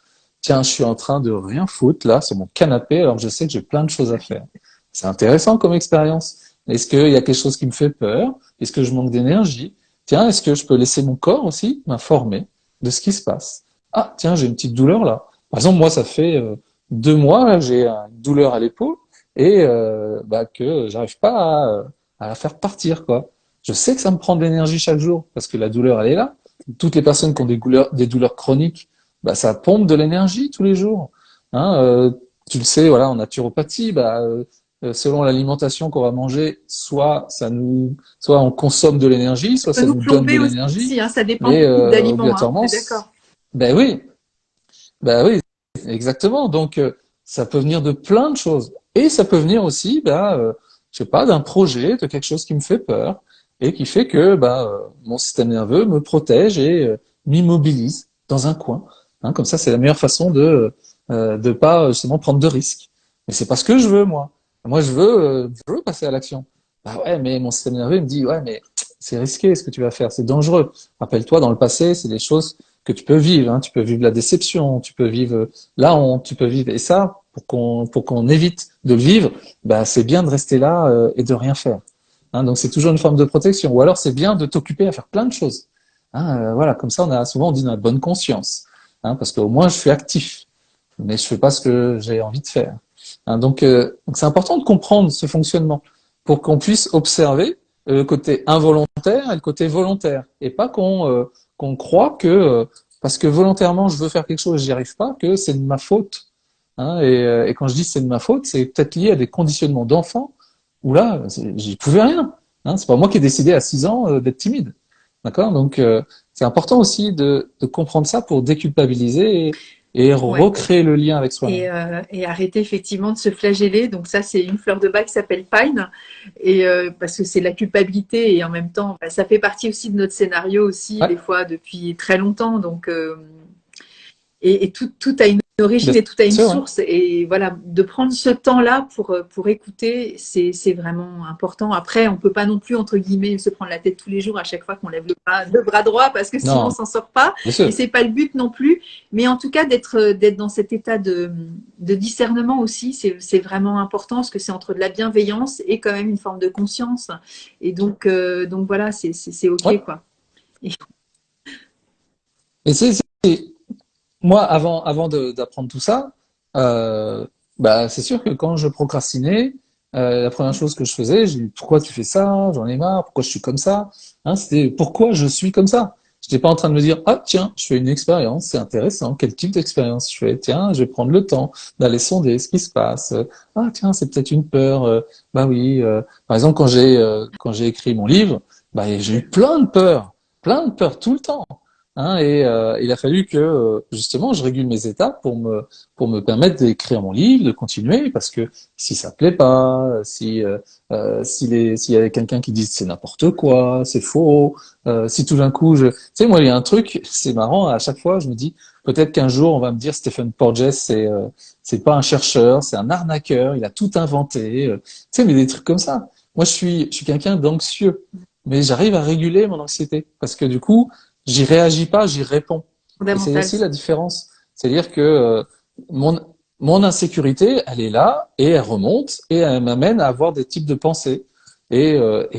Tiens, je suis en train de rien foutre là sur mon canapé alors que je sais que j'ai plein de choses à faire. C'est intéressant comme expérience. Est-ce qu'il y a quelque chose qui me fait peur? Est-ce que je manque d'énergie? Tiens, est-ce que je peux laisser mon corps aussi m'informer de ce qui se passe? Ah, tiens, j'ai une petite douleur là. Par exemple, moi, ça fait 2 mois là, j'ai une douleur à l'épaule et que j'arrive pas à la faire partir, quoi. Je sais que ça me prend de l'énergie chaque jour parce que la douleur, elle est là. Toutes les personnes qui ont des douleurs chroniques, bah, ça pompe de l'énergie tous les jours. Hein, tu le sais, voilà, en naturopathie, selon l'alimentation qu'on va manger, soit on consomme de l'énergie, soit Ça peut ça nous nous donne de plomber l'énergie, aussi, hein, ça dépend du mais type d'aliment, hein, on obligatoirement, est d'accord. ben oui, ben oui, exactement. Donc ça peut venir de plein de choses, et ça peut venir aussi, je sais pas, d'un projet, de quelque chose qui me fait peur et qui fait que mon système nerveux me protège et m'immobilise dans un coin. Hein, comme ça, c'est la meilleure façon de pas justement prendre de risques. Mais c'est parce que je veux, moi. Moi, je veux passer à l'action. Bah ouais, mais mon système nerveux il me dit, ouais, mais c'est risqué ce que tu vas faire, c'est dangereux. Rappelle-toi, dans le passé, c'est des choses que tu peux vivre. Hein. Tu peux vivre la déception, tu peux vivre la honte, tu peux vivre. Et ça, pour qu'on évite de le vivre, bah, c'est bien de rester là et de rien faire. Hein, donc c'est toujours une forme de protection. Ou alors c'est bien de t'occuper à faire plein de choses. Hein, voilà, comme ça souvent on dit dans la bonne conscience. Hein, parce qu'au moins je suis actif, mais je fais pas ce que j'ai envie de faire. Hein, donc c'est important de comprendre ce fonctionnement pour qu'on puisse observer le côté involontaire et le côté volontaire, et pas qu'on croit que parce que volontairement je veux faire quelque chose et j'y arrive pas, que c'est de ma faute. Hein, et quand je dis c'est de ma faute, c'est peut-être lié à des conditionnements d'enfant où là, j'y pouvais rien. Hein, c'est pas moi qui ai décidé à 6 ans d'être timide. D'accord? Donc, c'est important aussi de comprendre ça pour déculpabiliser et Ouais. recréer le lien avec soi-même. Et arrêter effectivement de se flageller. Donc ça, c'est une fleur de bac qui s'appelle Pine, et parce que c'est la culpabilité et en même temps, bah, ça fait partie aussi de notre scénario aussi Ouais, des fois depuis très longtemps. Donc et tout a une bien origine et tout a une sûr, ouais. source. Et voilà, de prendre ce temps-là pour écouter, c'est vraiment important. Après, on peut pas non plus, entre guillemets, se prendre la tête tous les jours à chaque fois qu'on lève le bras droit, parce que sinon on Non, s'en sort pas. bien Et sûr. c'est pas le but non plus. Mais en tout cas, d'être dans cet état de discernement aussi, c'est vraiment important, parce que c'est entre de la bienveillance et quand même une forme de conscience. Et donc voilà, c'est Ouais. OK, quoi. Et Et moi, avant d'apprendre tout ça, euh, c'est sûr que quand je procrastinais, la première chose que je faisais, j'ai dit, pourquoi tu fais ça? J'en ai marre, pourquoi je suis comme ça? Hein, c'était pourquoi je suis comme ça. Je n'étais pas en train de me dire, ah tiens, je fais une expérience, c'est intéressant, quel type d'expérience je fais? Tiens, je vais prendre le temps d'aller sonder ce qui se passe. Ah tiens, c'est peut-être une peur. Bah oui. Par exemple, quand j'ai écrit mon livre, j'ai eu plein de peurs tout le temps. Hein, et il a fallu que justement je régule mes étapes pour me permettre d'écrire mon livre, de continuer, parce que si ça plaît pas, s'il y avait quelqu'un qui dit c'est n'importe quoi, c'est faux, si tout d'un coup tu sais, moi il y a un truc, c'est marrant, à chaque fois je me dis peut-être qu'un jour on va me dire Stephen Porges c'est pas un chercheur, c'est un arnaqueur, il a tout inventé, tu sais, mais des trucs comme ça. Moi je suis quelqu'un d'anxieux, mais j'arrive à réguler mon anxiété parce que du coup j'y réagis pas, j'y réponds. Et c'est fondamental. aussi la différence. C'est-à-dire que mon, mon insécurité, elle est là et elle remonte et elle m'amène à avoir des types de pensées. Et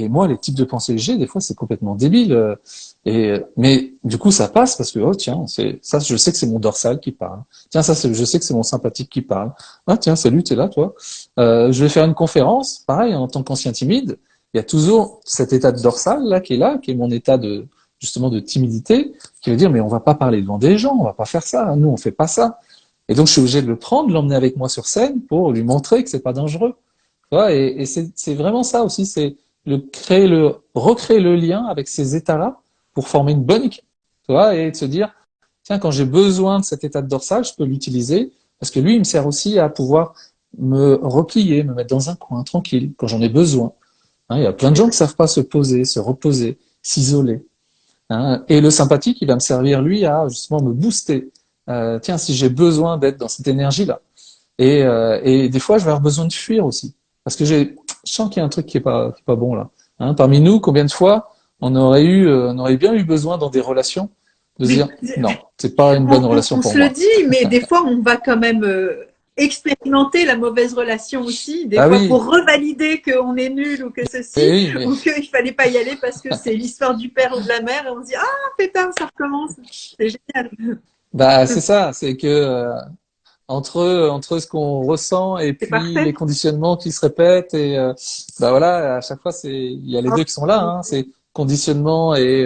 moi, les types de pensées que j'ai, des fois, c'est complètement débile. Mais du coup, ça passe parce que, oh tiens, ça, je sais que c'est mon dorsal qui parle. Tiens, je sais que c'est mon sympathique qui parle. Ah tiens, salut, t'es là, toi. Je vais faire une conférence, pareil, en tant qu'ancien timide. Il y a toujours cet état de dorsal là, qui est mon état de justement de timidité, qui veut dire mais on va pas parler devant des gens, on va pas faire ça, nous on fait pas ça. Et donc je suis obligé de le prendre, de l'emmener avec moi sur scène pour lui montrer que c'est pas dangereux. Tu vois, et c'est vraiment ça aussi, c'est recréer le lien avec ces états-là pour former une bonne équipe. Tu vois, et de se dire tiens, quand j'ai besoin de cet état de dorsal, je peux l'utiliser parce que lui, il me sert aussi à pouvoir me replier, me mettre dans un coin tranquille quand j'en ai besoin. Hein, il y a plein de gens qui savent pas se poser, se reposer, s'isoler. Hein. Et le sympathique, il va me servir, lui, à justement me booster. Tiens, si j'ai besoin d'être dans cette énergie-là. Et des fois, je vais avoir besoin de fuir aussi. Parce que je sens qu'il y a un truc qui est pas bon là. Hein, parmi nous, combien de fois on aurait bien eu besoin dans des relations de se Mais dire, non, c'est pas une bonne relation on pour se le moi. dit, mais des fois, on va quand même expérimenter la mauvaise relation aussi, des Ah fois pour oui, revalider qu'on est nul ou que ceci, oui, mais ou qu'il fallait pas y aller parce que c'est l'histoire du père ou de la mère, et on se dit ah pétard, ça recommence, c'est génial, bah c'est ça, c'est que entre ce qu'on ressent et c'est puis parfait. les conditionnements qui se répètent et bah voilà, à chaque fois c'est il y a les deux qui sont là, hein, c'est conditionnement et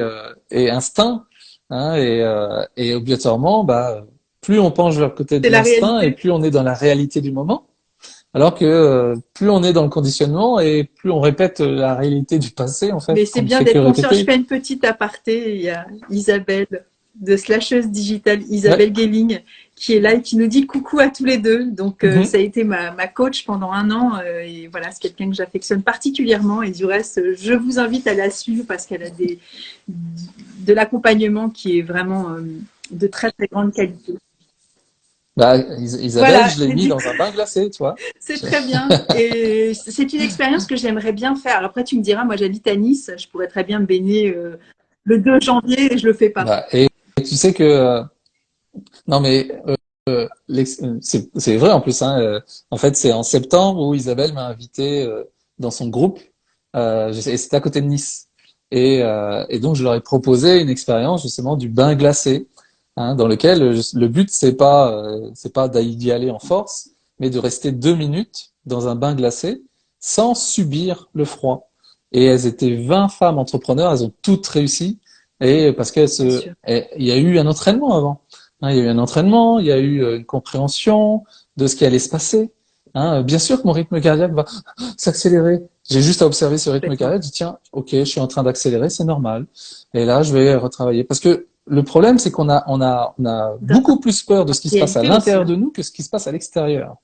instinct, hein, et obligatoirement bah plus on penche vers le côté C'est de la l'instinct et réalité. plus on est dans la réalité du moment, alors que plus on est dans le conditionnement et plus on répète la réalité du passé en fait, Mais c'est qu'on ne bien fait que d'être conscient. Je répéter. fais une petite aparté. Il y a Isabelle de Slasheuse Digitale, Ouais. Isabelle Guéling, qui est là et qui nous dit coucou à tous les deux. Donc, Mhm. ça a été ma coach pendant un an. Et voilà, c'est quelqu'un que j'affectionne particulièrement. Et du reste, je vous invite à la suivre parce qu'elle a de l'accompagnement qui est vraiment de très, très grande qualité. Bah, Isabelle, Voilà, je l'ai et mis du dans coup, un bain glacé, tu vois. c'est très bien. Et c'est une expérience que j'aimerais bien faire. Après, tu me diras, moi j'habite à Nice, je pourrais très bien me baigner le 2 janvier et je le fais pas. Bah, et tu sais que non mais c'est vrai en plus hein, en fait c'est en septembre où Isabelle m'a invité dans son groupe et c'était à côté de Nice et donc je leur ai proposé une expérience justement du bain glacé hein, dans lequel le but c'est pas d'y aller en force mais de rester 2 minutes dans un bain glacé sans subir le froid et elles étaient 20 femmes entrepreneurs, elles ont toutes réussi et parce Bien sûr. il y a eu un entraînement avant. Hein, il y a eu un entraînement, il y a eu une compréhension de ce qui allait se passer. Hein, bien sûr que mon rythme cardiaque va s'accélérer. J'ai juste à observer ce rythme Complètement. cardiaque, je dis tiens, ok, je suis en train d'accélérer, c'est normal. Et là, je vais retravailler. Parce que le problème, c'est on a Dans beaucoup plus peur de ce qui se passe à réalité aussi. l'intérieur Hein. de nous que ce qui se passe à l'extérieur.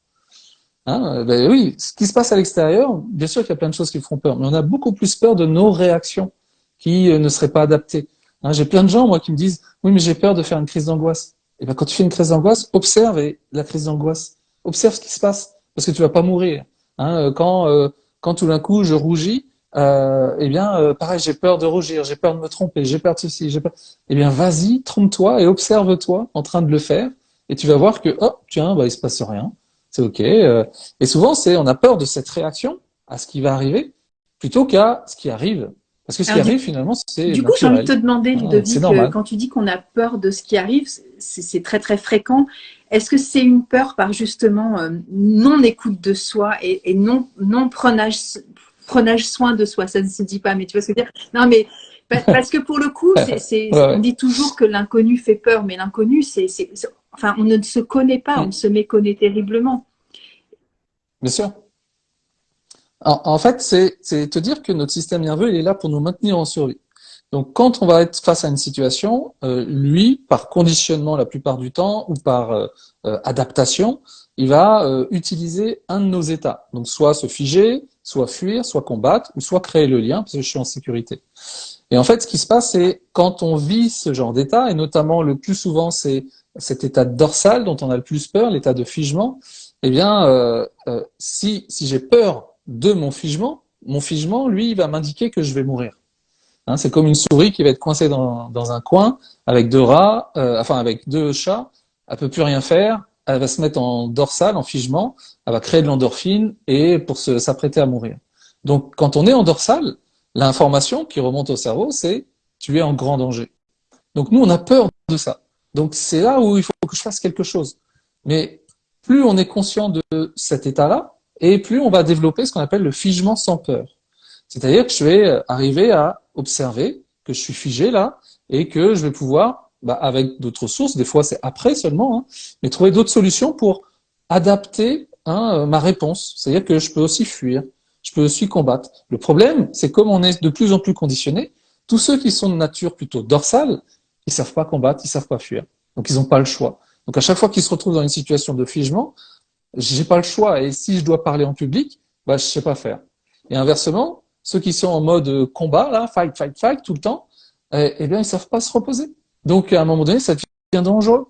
Hein, ben oui, ce qui se passe à l'extérieur, bien sûr qu'il y a plein de choses qui font peur, mais on a beaucoup plus peur de nos réactions qui ne seraient pas adaptées. Hein, j'ai plein de gens, moi, qui me disent, oui, mais j'ai peur de faire une crise d'angoisse. Et ben, quand tu fais une crise d'angoisse, observe la crise d'angoisse. Observe ce qui se passe, parce que tu vas pas mourir. Hein, quand tout d'un coup je rougis, eh bien, pareil, j'ai peur de rougir, j'ai peur de me tromper, j'ai peur de ceci, j'ai peur. Eh bien, vas-y, trompe-toi et observe-toi en train de le faire, et tu vas voir que, oh, tiens, bah, il se passe rien. C'est ok. Et souvent, on a peur de cette réaction à ce qui va arriver plutôt qu'à ce qui arrive. Parce que ce qui Alors, arrive, finalement, c'est du coup, j'ai envie de te naturel. demander, Hein, c'est Ludovic, normal. quand tu dis qu'on a peur de ce qui arrive, c'est très très fréquent. Est-ce que c'est une peur par justement non écoute de soi et non prenage soin de soi? Ça ne se dit pas, mais tu vois ce que je veux dire? Non, mais parce que pour le coup, Ouais, on ouais. dit toujours que l'inconnu fait peur, mais l'inconnu, enfin, on ne se connaît pas, on Mm, se méconnaît terriblement. bien sûr. En fait, c'est te dire que notre système nerveux, il est là pour nous maintenir en survie. Donc, quand on va être face à une situation, lui, par conditionnement la plupart du temps ou par adaptation, il va utiliser un de nos états. Donc, soit se figer, soit fuir, soit combattre, ou soit créer le lien parce que je suis en sécurité. Et en fait, ce qui se passe, c'est quand on vit ce genre d'état, et notamment le plus souvent, c'est cet état dorsal dont on a le plus peur, l'état de figement. Eh bien, si j'ai peur de mon figement, lui, il va m'indiquer que je vais mourir. Hein, c'est comme une souris qui va être coincée dans un coin avec deux rats, enfin avec deux chats, elle peut plus rien faire, elle va se mettre en dorsal, en figement, elle va créer de l'endorphine et pour s'apprêter à mourir. Donc quand on est en dorsal, l'information qui remonte au cerveau, c'est tu es en grand danger. Donc nous, on a peur de ça. Donc c'est là où il faut que je fasse quelque chose. Mais plus on est conscient de cet état-là, et plus on va développer ce qu'on appelle le figement sans peur. C'est-à-dire que je vais arriver à observer que je suis figé là et que je vais pouvoir, bah, avec d'autres sources, des fois c'est après seulement, hein, mais trouver d'autres solutions pour adapter hein, ma réponse. C'est-à-dire que je peux aussi fuir, je peux aussi combattre. Le problème, c'est comme on est de plus en plus conditionné, tous ceux qui sont de nature plutôt dorsale, ils savent pas combattre, ils savent pas fuir. Donc ils n'ont pas le choix. Donc à chaque fois qu'ils se retrouvent dans une situation de figement, j'ai pas le choix. Et si je dois parler en public, bah je sais pas faire. Et inversement, ceux qui sont en mode combat, là, fight, fight, fight, tout le temps, eh bien, ils savent pas se reposer. Donc, à un moment donné, ça devient dangereux.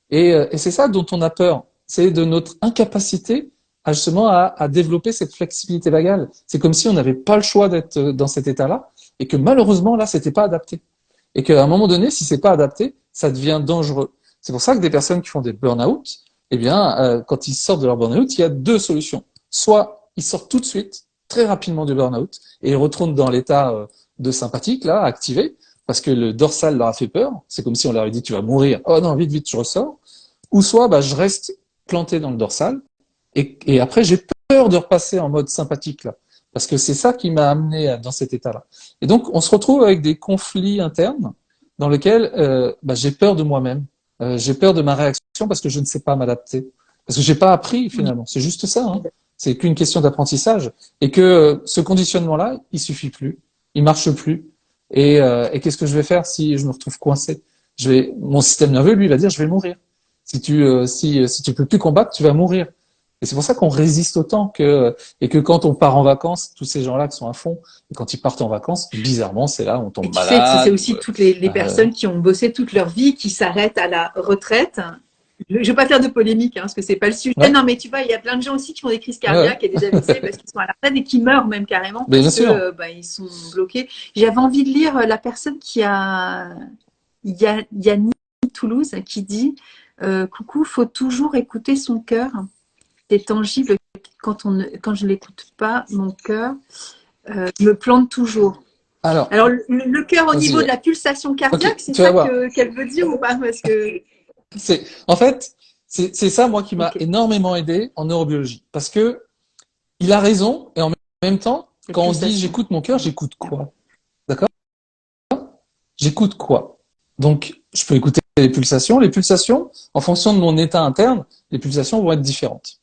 Et c'est ça dont on a peur. C'est de notre incapacité justement à développer cette flexibilité vagale. C'est comme si on n'avait pas le choix d'être dans cet état-là et que malheureusement, là, c'était pas adapté. Et qu'à un moment donné, si c'est pas adapté, ça devient dangereux. C'est pour ça que des personnes qui font des burn-out, eh bien, quand ils sortent de leur burn-out, il y a deux solutions. Soit ils sortent tout de suite, très rapidement du burn-out, et ils retournent dans l'état de sympathique, là, activé, parce que le dorsal leur a fait peur. C'est comme si on leur avait dit tu vas mourir. Oh non, vite, vite, je ressors. Ou soit bah, je reste planté dans le dorsal, et après j'ai peur de repasser en mode sympathique, là. Parce que c'est ça qui m'a amené dans cet état-là. Et donc, on se retrouve avec des conflits internes dans lesquels bah, j'ai peur de moi-même. J'ai peur de ma réaction parce que je ne sais pas m'adapter. Parce que j'ai pas appris finalement. C'est juste ça. Hein. C'est qu'une question d'apprentissage. Et que ce conditionnement-là, il suffit plus. Il marche plus. Et qu'est-ce que je vais faire si je me retrouve coincé? Mon système nerveux, lui, va dire, je vais mourir. Si tu peux plus combattre, tu vas mourir. Et c'est pour ça qu'on résiste autant et que quand on part en vacances, tous ces gens-là qui sont à fond, et quand ils partent en vacances, bizarrement, c'est là où on Et tombe tu sais, c'est malade. aussi toutes les personnes qui ont bossé toute leur vie, qui s'arrêtent à la retraite. Je ne vais pas faire de polémique, hein, parce que c'est pas le sujet. Ouais, Non, mais tu vois, il y a plein de gens aussi qui font des crises ouais, ouais. cardiaques et des AVC parce qu'ils sont à la retraite et qui meurent même carrément Mais bien parce que sûr. bah, ils sont bloqués. J'avais envie de lire la personne qui a Yannick Toulouse qui dit coucou, faut toujours écouter son cœur. C'est tangible quand je l'écoute pas, mon cœur me plante toujours. Alors, Alors, le cœur au niveau vas-y. de la pulsation Ok, cardiaque, c'est tu vas ça voir. qu'elle veut dire ou pas? Parce que, En fait, c'est ça, moi, qui m'a ok, énormément aidé en neurobiologie. Parce que il a raison, et en même temps, les quand on se dit pulsations. j'écoute mon cœur, j'écoute quoi? D'accord? J'écoute quoi? Donc, je peux écouter les pulsations. Les pulsations, en fonction de mon état interne, les pulsations vont être différentes.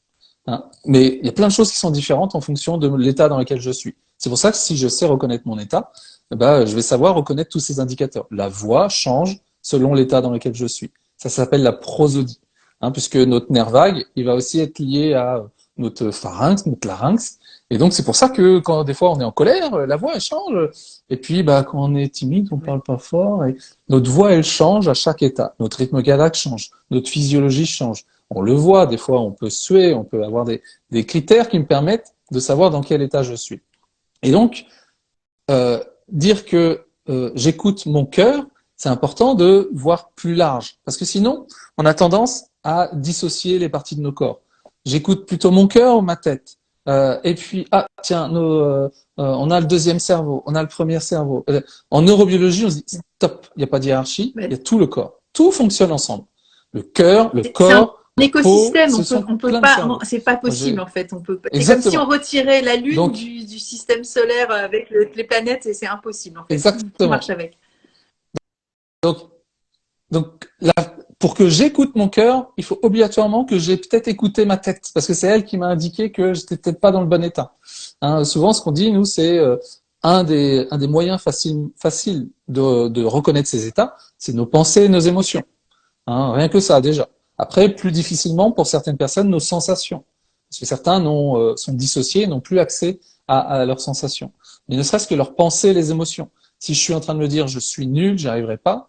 Hein. Mais il y a plein de choses qui sont différentes en fonction de l'état dans lequel je suis. C'est pour ça que si je sais reconnaître mon état, je vais savoir reconnaître tous ces indicateurs. La voix change selon l'état dans lequel je suis. Ça s'appelle la prosodie, hein, puisque notre nerf vague, il va aussi être lié à notre pharynx, notre larynx. Et donc c'est pour ça que quand des fois on est en colère, la voix elle change. Et puis quand on est timide, on parle pas fort. Et notre voix elle change à chaque état. Notre rythme cardiaque change, notre physiologie change. On le voit, des fois on peut suer, on peut avoir des critères qui me permettent de savoir dans quel état je suis. Et donc, dire que j'écoute mon cœur, c'est important de voir plus large. Parce que sinon, on a tendance à dissocier les parties de nos corps. J'écoute plutôt mon cœur ou ma tête. Et puis, tiens, on a le deuxième cerveau, on a le premier cerveau. En neurobiologie, on se dit, stop, il n'y a pas de hiérarchie, il y a tout le corps. Tout fonctionne ensemble. Le cœur, le C'est un corps, la peau, écosystème, ce sont on peut plein de pas, cerveaux. c'est pas Moi, possible en fait. On peut pas. C'est comme si on Exactement. retirait la Lune Donc, du système solaire avec les planètes et c'est impossible en fait. Tout marche exactement. avec. Donc, Donc, là, pour que j'écoute mon cœur, il faut obligatoirement que j'ai peut-être écouté ma tête, parce que c'est elle qui m'a indiqué que j'étais peut-être pas dans le bon état. Hein, souvent, ce qu'on dit, nous, c'est un des moyens faciles de reconnaître ces états, c'est nos pensées et nos émotions. Hein, rien que ça, déjà. Après, plus difficilement, pour certaines personnes, nos sensations. Parce que certains sont dissociés, n'ont plus accès à leurs sensations. Mais ne serait-ce que leurs pensées et les émotions. Si je suis en train de me dire, je suis nul, j'y arriverai pas,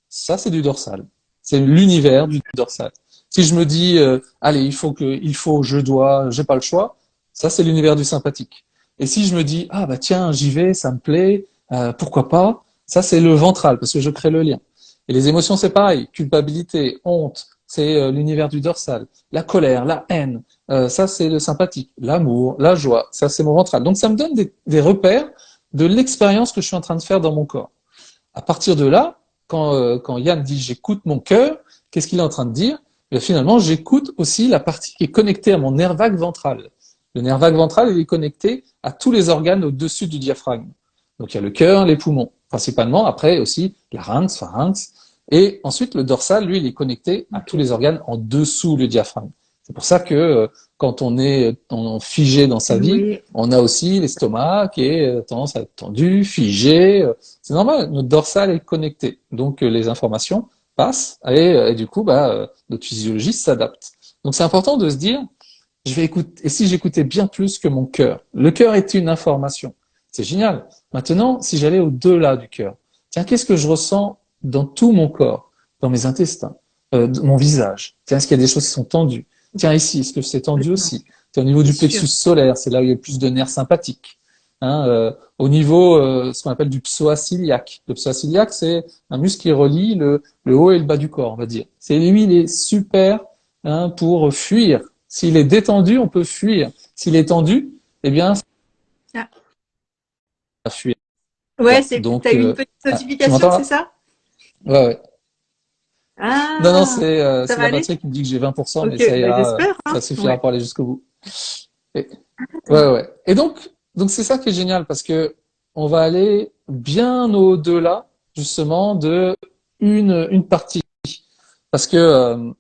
ça, c'est du dorsal. C'est l'univers du dorsal. Si je me dis, allez, je dois, j'ai pas le choix, ça, c'est l'univers du sympathique. Et si je me dis, ah bah tiens, j'y vais, ça me plaît, pourquoi pas, ça, c'est le ventral, parce que je crée le lien. Et les émotions, c'est pareil. Culpabilité, honte, c'est l'univers du dorsal. La colère, la haine, ça, c'est le sympathique. L'amour, la joie, ça, c'est mon ventral. Donc, ça me donne des repères de l'expérience que je suis en train de faire dans mon corps. À partir de là, quand Yann dit j'écoute mon cœur, qu'est-ce qu'il est en train de dire? Bien, finalement, j'écoute aussi la partie qui est connectée à mon nerf vague ventral. Le nerf vague ventral, il est connecté à tous les organes au-dessus du diaphragme. Donc il y a le cœur, les poumons, principalement. Après aussi larynx, pharynx. Et ensuite, le dorsal, lui, il est connecté à tous les organes en dessous le diaphragme. C'est pour ça que quand on est figé dans sa vie, Oui. on a aussi l'estomac qui est tendance à être tendu, figé. C'est normal, notre dorsal est connecté. Donc les informations passent et du coup, notre physiologie s'adapte. Donc c'est important de se dire, je vais écouter. Et si j'écoutais bien plus que mon cœur? Le cœur est une information. c'est génial. Maintenant, si j'allais au-delà du cœur, tiens, qu'est-ce que je ressens dans tout mon corps, dans mes intestins, mon visage? Tiens, est-ce qu'il y a des choses qui sont tendues? Tiens, ici, est-ce que c'est tendu complètement. aussi? Tiens, au niveau C'est du sûr. plexus solaire, c'est là où il y a le plus de nerfs sympathiques. Hein, au niveau, ce qu'on appelle du psoas iliaque. Le psoas iliaque, c'est un muscle qui relie le haut et le bas du corps, on va dire. C'est lui, il est super, hein, pour fuir. S'il est détendu, on peut fuir. S'il est tendu, eh bien, ça Ah. va fuir. Ouais, t'as Donc, eu une petite tu notification, m'entends c'est là? ça? Ouais, ouais. Non, non, Ah, ça c'est va la aller? batterie qui me dit que j'ai 20%, mais Ok, ça bah ira, j'espère, hein. ça suffira Ouais. pour aller jusqu'au bout. Et- ouais, ouais. Et donc c'est ça qui est génial parce que on va aller bien au-delà, justement, de une partie. Parce que, euh,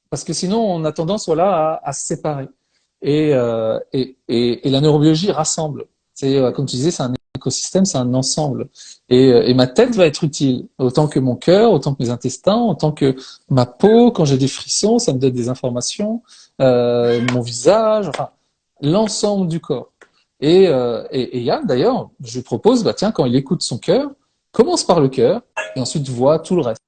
Parce que sinon, on a tendance, voilà, à se séparer. Et la neurobiologie rassemble. C'est, comme tu disais, c'est un écosystème, c'est un ensemble. Et ma tête Mm. va être utile, autant que mon cœur, autant que mes intestins, autant que ma peau. Quand j'ai des frissons, ça me donne des informations. Mon visage, enfin, l'ensemble du corps. Et Yann, d'ailleurs, je lui propose, bah tiens, quand il écoute son cœur, commence par le cœur, et ensuite voit tout le reste,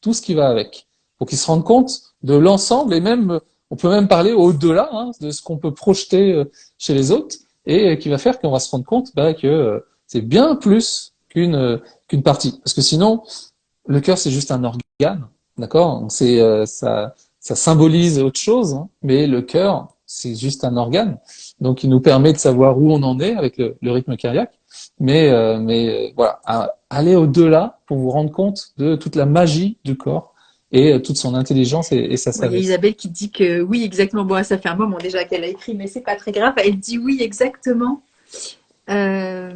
tout ce qui va avec, pour qu'il se rende compte de l'ensemble et même, on peut même parler au-delà, hein, de ce qu'on peut projeter chez les autres et qui va faire qu'on va se rendre compte bah, que c'est bien plus qu'une partie. Parce que sinon, le cœur c'est juste un organe, d'accord? C'est ça symbolise autre chose, hein, mais le cœur c'est juste un organe, donc il nous permet de savoir où on en est avec le rythme cardiaque. Mais voilà, aller au-delà pour vous rendre compte de toute la magie du corps et toute son intelligence et sa Bon, il y a sagesse. Isabelle qui dit que oui, exactement. Bon, ça fait un moment déjà qu'elle a écrit, mais c'est pas très grave. Elle dit oui, exactement. Euh,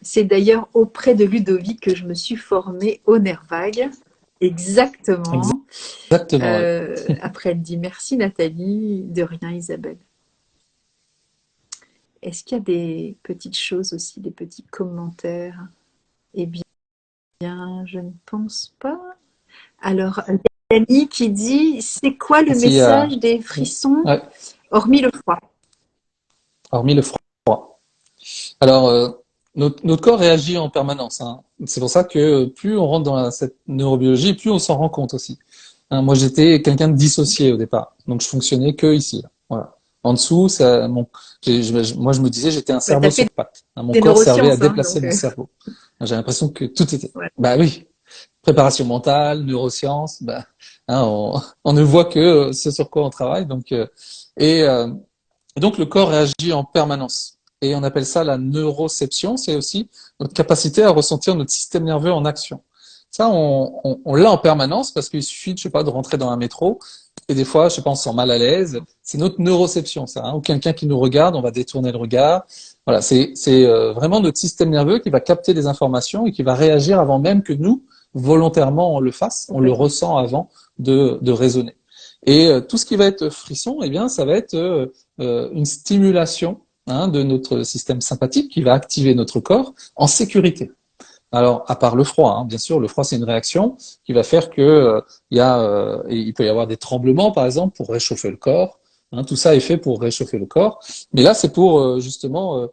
c'est d'ailleurs auprès de Ludovic que je me suis formée au nerf vague. Exactement. Exactement, ouais. Après, elle dit merci Nathalie. De rien, Isabelle. Est-ce qu'il y a des petites choses aussi, des petits commentaires? Eh bien, je ne pense pas. Alors, Dani qui dit, c'est quoi le Si, message des frissons, ouais, hormis le froid? hormis le froid. Alors, notre corps réagit en permanence, hein. C'est pour ça que plus on rentre dans cette neurobiologie, plus on s'en rend compte aussi. Hein, moi, j'étais quelqu'un de dissocié au départ, donc je fonctionnais que ici. Là. Voilà. En dessous, moi, je me disais, j'étais un Bah, tu cerveau as fait sur pattes. Hein, mon des corps servait à neurosciences, hein, déplacer donc mon cerveau. J'ai l'impression que tout était. voilà. Bah oui, préparation mentale, neurosciences, bah, hein, on ne voit que ce sur quoi on travaille. Et, euh, et donc le corps réagit en permanence. Et on appelle ça la neuroception. C'est aussi notre capacité à ressentir notre système nerveux en action. Ça, on l'a en permanence parce qu'il suffit, je sais pas, de rentrer dans un métro et des fois, je sais pas, on se sent mal à l'aise. C'est notre neuroception, ça. Hein. Ou quelqu'un qui nous regarde, on va détourner le regard. Voilà, c'est vraiment notre système nerveux qui va capter des informations et qui va réagir avant même que nous, volontairement, on le fasse. On le Complètement. ressent avant de raisonner. Et tout ce qui va être frisson, eh bien, ça va être une stimulation, hein, de notre système sympathique qui va activer notre corps en sécurité. Alors, à part le froid, hein, bien sûr, le froid c'est une réaction qui va faire que il peut y avoir des tremblements, par exemple, pour réchauffer le corps. Hein, tout ça est fait pour réchauffer le corps. Mais là, c'est pour justement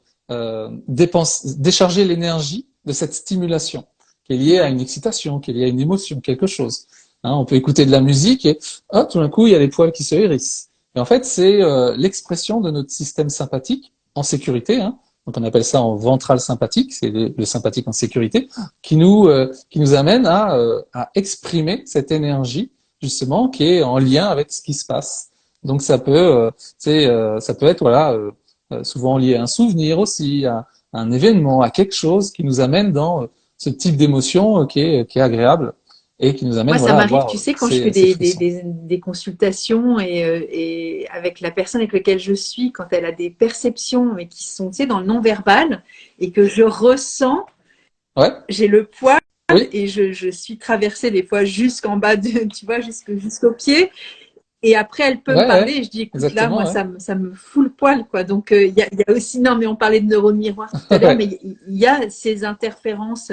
décharger l'énergie de cette stimulation qui est liée à Ouais. une excitation, qui est liée à une émotion, quelque chose. Hein, on peut écouter de la musique et tout d'un coup, il y a les poils qui se hérissent. Et en fait, c'est l'expression de notre système sympathique en sécurité, hein, donc on appelle ça en ventral sympathique, c'est le sympathique en sécurité, qui nous amène à exprimer cette énergie justement qui est en lien avec ce qui se passe. Donc ça peut être voilà souvent lié à un souvenir aussi, à un événement, à quelque chose qui nous amène dans ce type d'émotion qui est agréable et qui nous amène Moi, ça voilà à m'arrive, avoir tu sais, quand je fais ces frissons. des consultations et avec la personne avec laquelle je suis, quand elle a des perceptions mais qui sont, tu sais, dans le non-verbal et que je ressens, Ouais, j'ai le poil oui, et je suis traversée des fois jusqu'en bas, tu vois, jusqu'au pied. Et après, elle peut me ouais, parler ouais, et je dis, écoute, là, moi, exactement, ouais, ça me fout le poil, quoi. Donc, il y a aussi, non, mais on parlait de neurones miroirs tout à l'heure, ouais, mais il y a ces interférences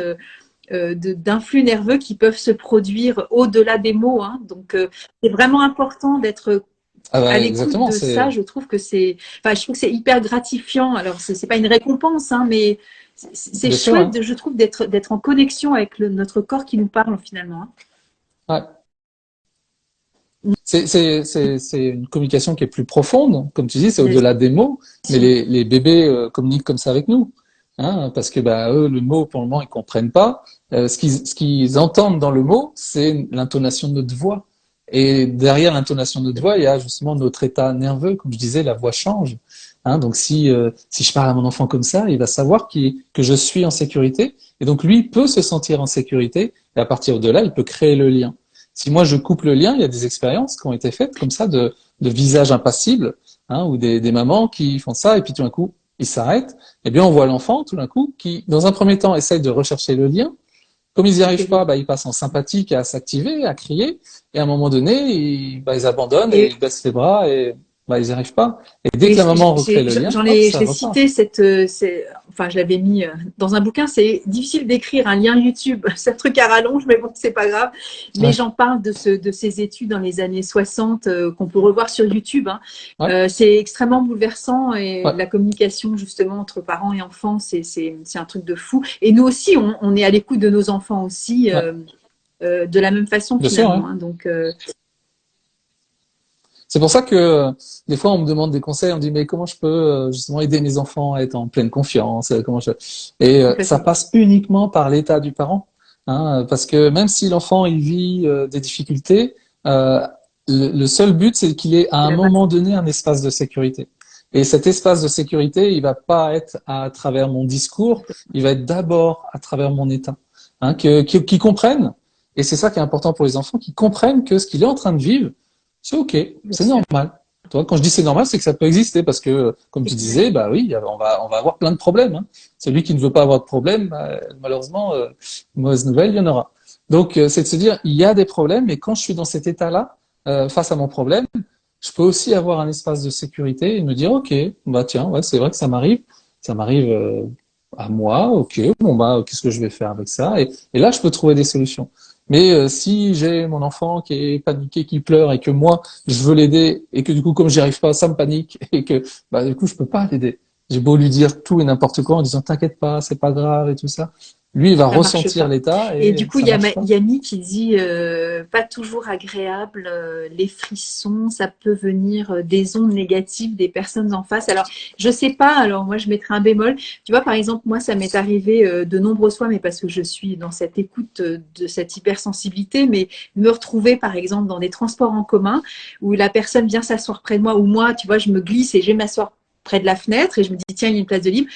d'influx nerveux qui peuvent se produire au-delà des mots. Hein. Donc, c'est vraiment important d'être Ah à bah, l'écoute exactement, de ça, c'est je trouve que c'est hyper gratifiant. Alors, c'est pas une récompense, hein, mais c'est bien sûr, chouette, hein. je trouve, d'être en connexion avec notre corps qui nous parle finalement. Ouais. C'est une communication qui est plus profonde, comme tu dis, c'est Bien au-delà des mots, mais sûr. les bébés communiquent comme ça avec nous, hein, parce que bah, eux, le mot, pour le moment, ils comprennent pas. Ce qu'ils entendent dans le mot, c'est l'intonation de notre voix. Et derrière l'intonation de notre voix, il y a justement notre état nerveux, comme je disais, la voix change. Hein, donc si je parle à mon enfant comme ça, il va savoir que je suis en sécurité, et donc lui peut se sentir en sécurité, et à partir de là, il peut créer le lien. Si moi je coupe le lien, il y a des expériences qui ont été faites comme ça de visages impassibles, hein, ou des mamans qui font ça et puis tout d'un coup ils s'arrêtent. Eh bien on voit l'enfant tout d'un coup qui, dans un premier temps, essaye de rechercher le lien. Comme ils n'y C'est arrivent pas, terrible. bah, ils passent en sympathique à s'activer, à crier, et à un moment donné, ils abandonnent et Et ils baissent les bras et bah, ils n'y arrivent pas. Et dès Et que la maman recrée le lien, hop, je ça l'ai repart. cité enfin, je l'avais mis dans un bouquin. C'est difficile d'écrire un lien YouTube. C'est un truc à rallonge, mais bon, c'est pas grave. Mais Ouais, j'en parle de ces études dans les années 60 qu'on peut revoir sur YouTube. Hein. ouais, C'est extrêmement bouleversant et ouais, la communication justement entre parents et enfants, c'est un truc de fou. Et nous aussi, on est à l'écoute de nos enfants aussi ouais. de la même façon Bien sûr, finalement. hein. Hein. Donc, C'est pour ça que des fois on me demande des conseils, on me dit mais comment je peux justement aider mes enfants à être en pleine confiance, et ça complètement. passe uniquement par l'état du parent, hein, parce que même si l'enfant il vit des difficultés, euh, le seul but c'est qu'il ait à C'est un la base. moment donné un espace de sécurité. Et cet espace de sécurité, il va pas être à travers mon discours, il va être d'abord à travers mon état, hein, qu'ils comprennent. Et c'est ça qui est important pour les enfants, qu'ils comprennent que ce qu'il est en train de vivre c'est ok, Bien c'est sûr. normal. Toi, quand je dis c'est normal, c'est que ça peut exister parce que, comme tu disais, bah oui, on va avoir plein de problèmes. Hein. Celui qui ne veut pas avoir de problème, bah, malheureusement, mauvaise nouvelle, il y en aura. Donc, c'est de se dire, il y a des problèmes, mais quand je suis dans cet état-là, face à mon problème, je peux aussi avoir un espace de sécurité et me dire, ok, bah tiens, ouais, c'est vrai que ça m'arrive à moi, ok, bon bah, qu'est-ce que je vais faire avec ça et là, je peux trouver des solutions. Mais si j'ai mon enfant qui est paniqué, qui pleure et que moi je veux l'aider et que du coup comme j'y arrive pas, ça me panique et que bah du coup je peux pas l'aider. J'ai beau lui dire tout et n'importe quoi en disant t'inquiète pas, c'est pas grave et tout ça. Lui il va Ça marche ressentir pas. l'état Et et du coup, ça marche pas. Yami qui dit pas toujours agréable, les frissons, ça peut venir des ondes négatives des personnes en face. Alors, je sais pas, alors moi je mettrai un bémol. Tu vois, par exemple, moi ça m'est arrivé de nombreuses fois, mais parce que je suis dans cette écoute de cette hypersensibilité, mais me retrouver par exemple dans des transports en commun où la personne vient s'asseoir près de moi, ou moi, tu vois, je me glisse et je vais m'asseoir près de la fenêtre et je me dis tiens, il y a une place de libre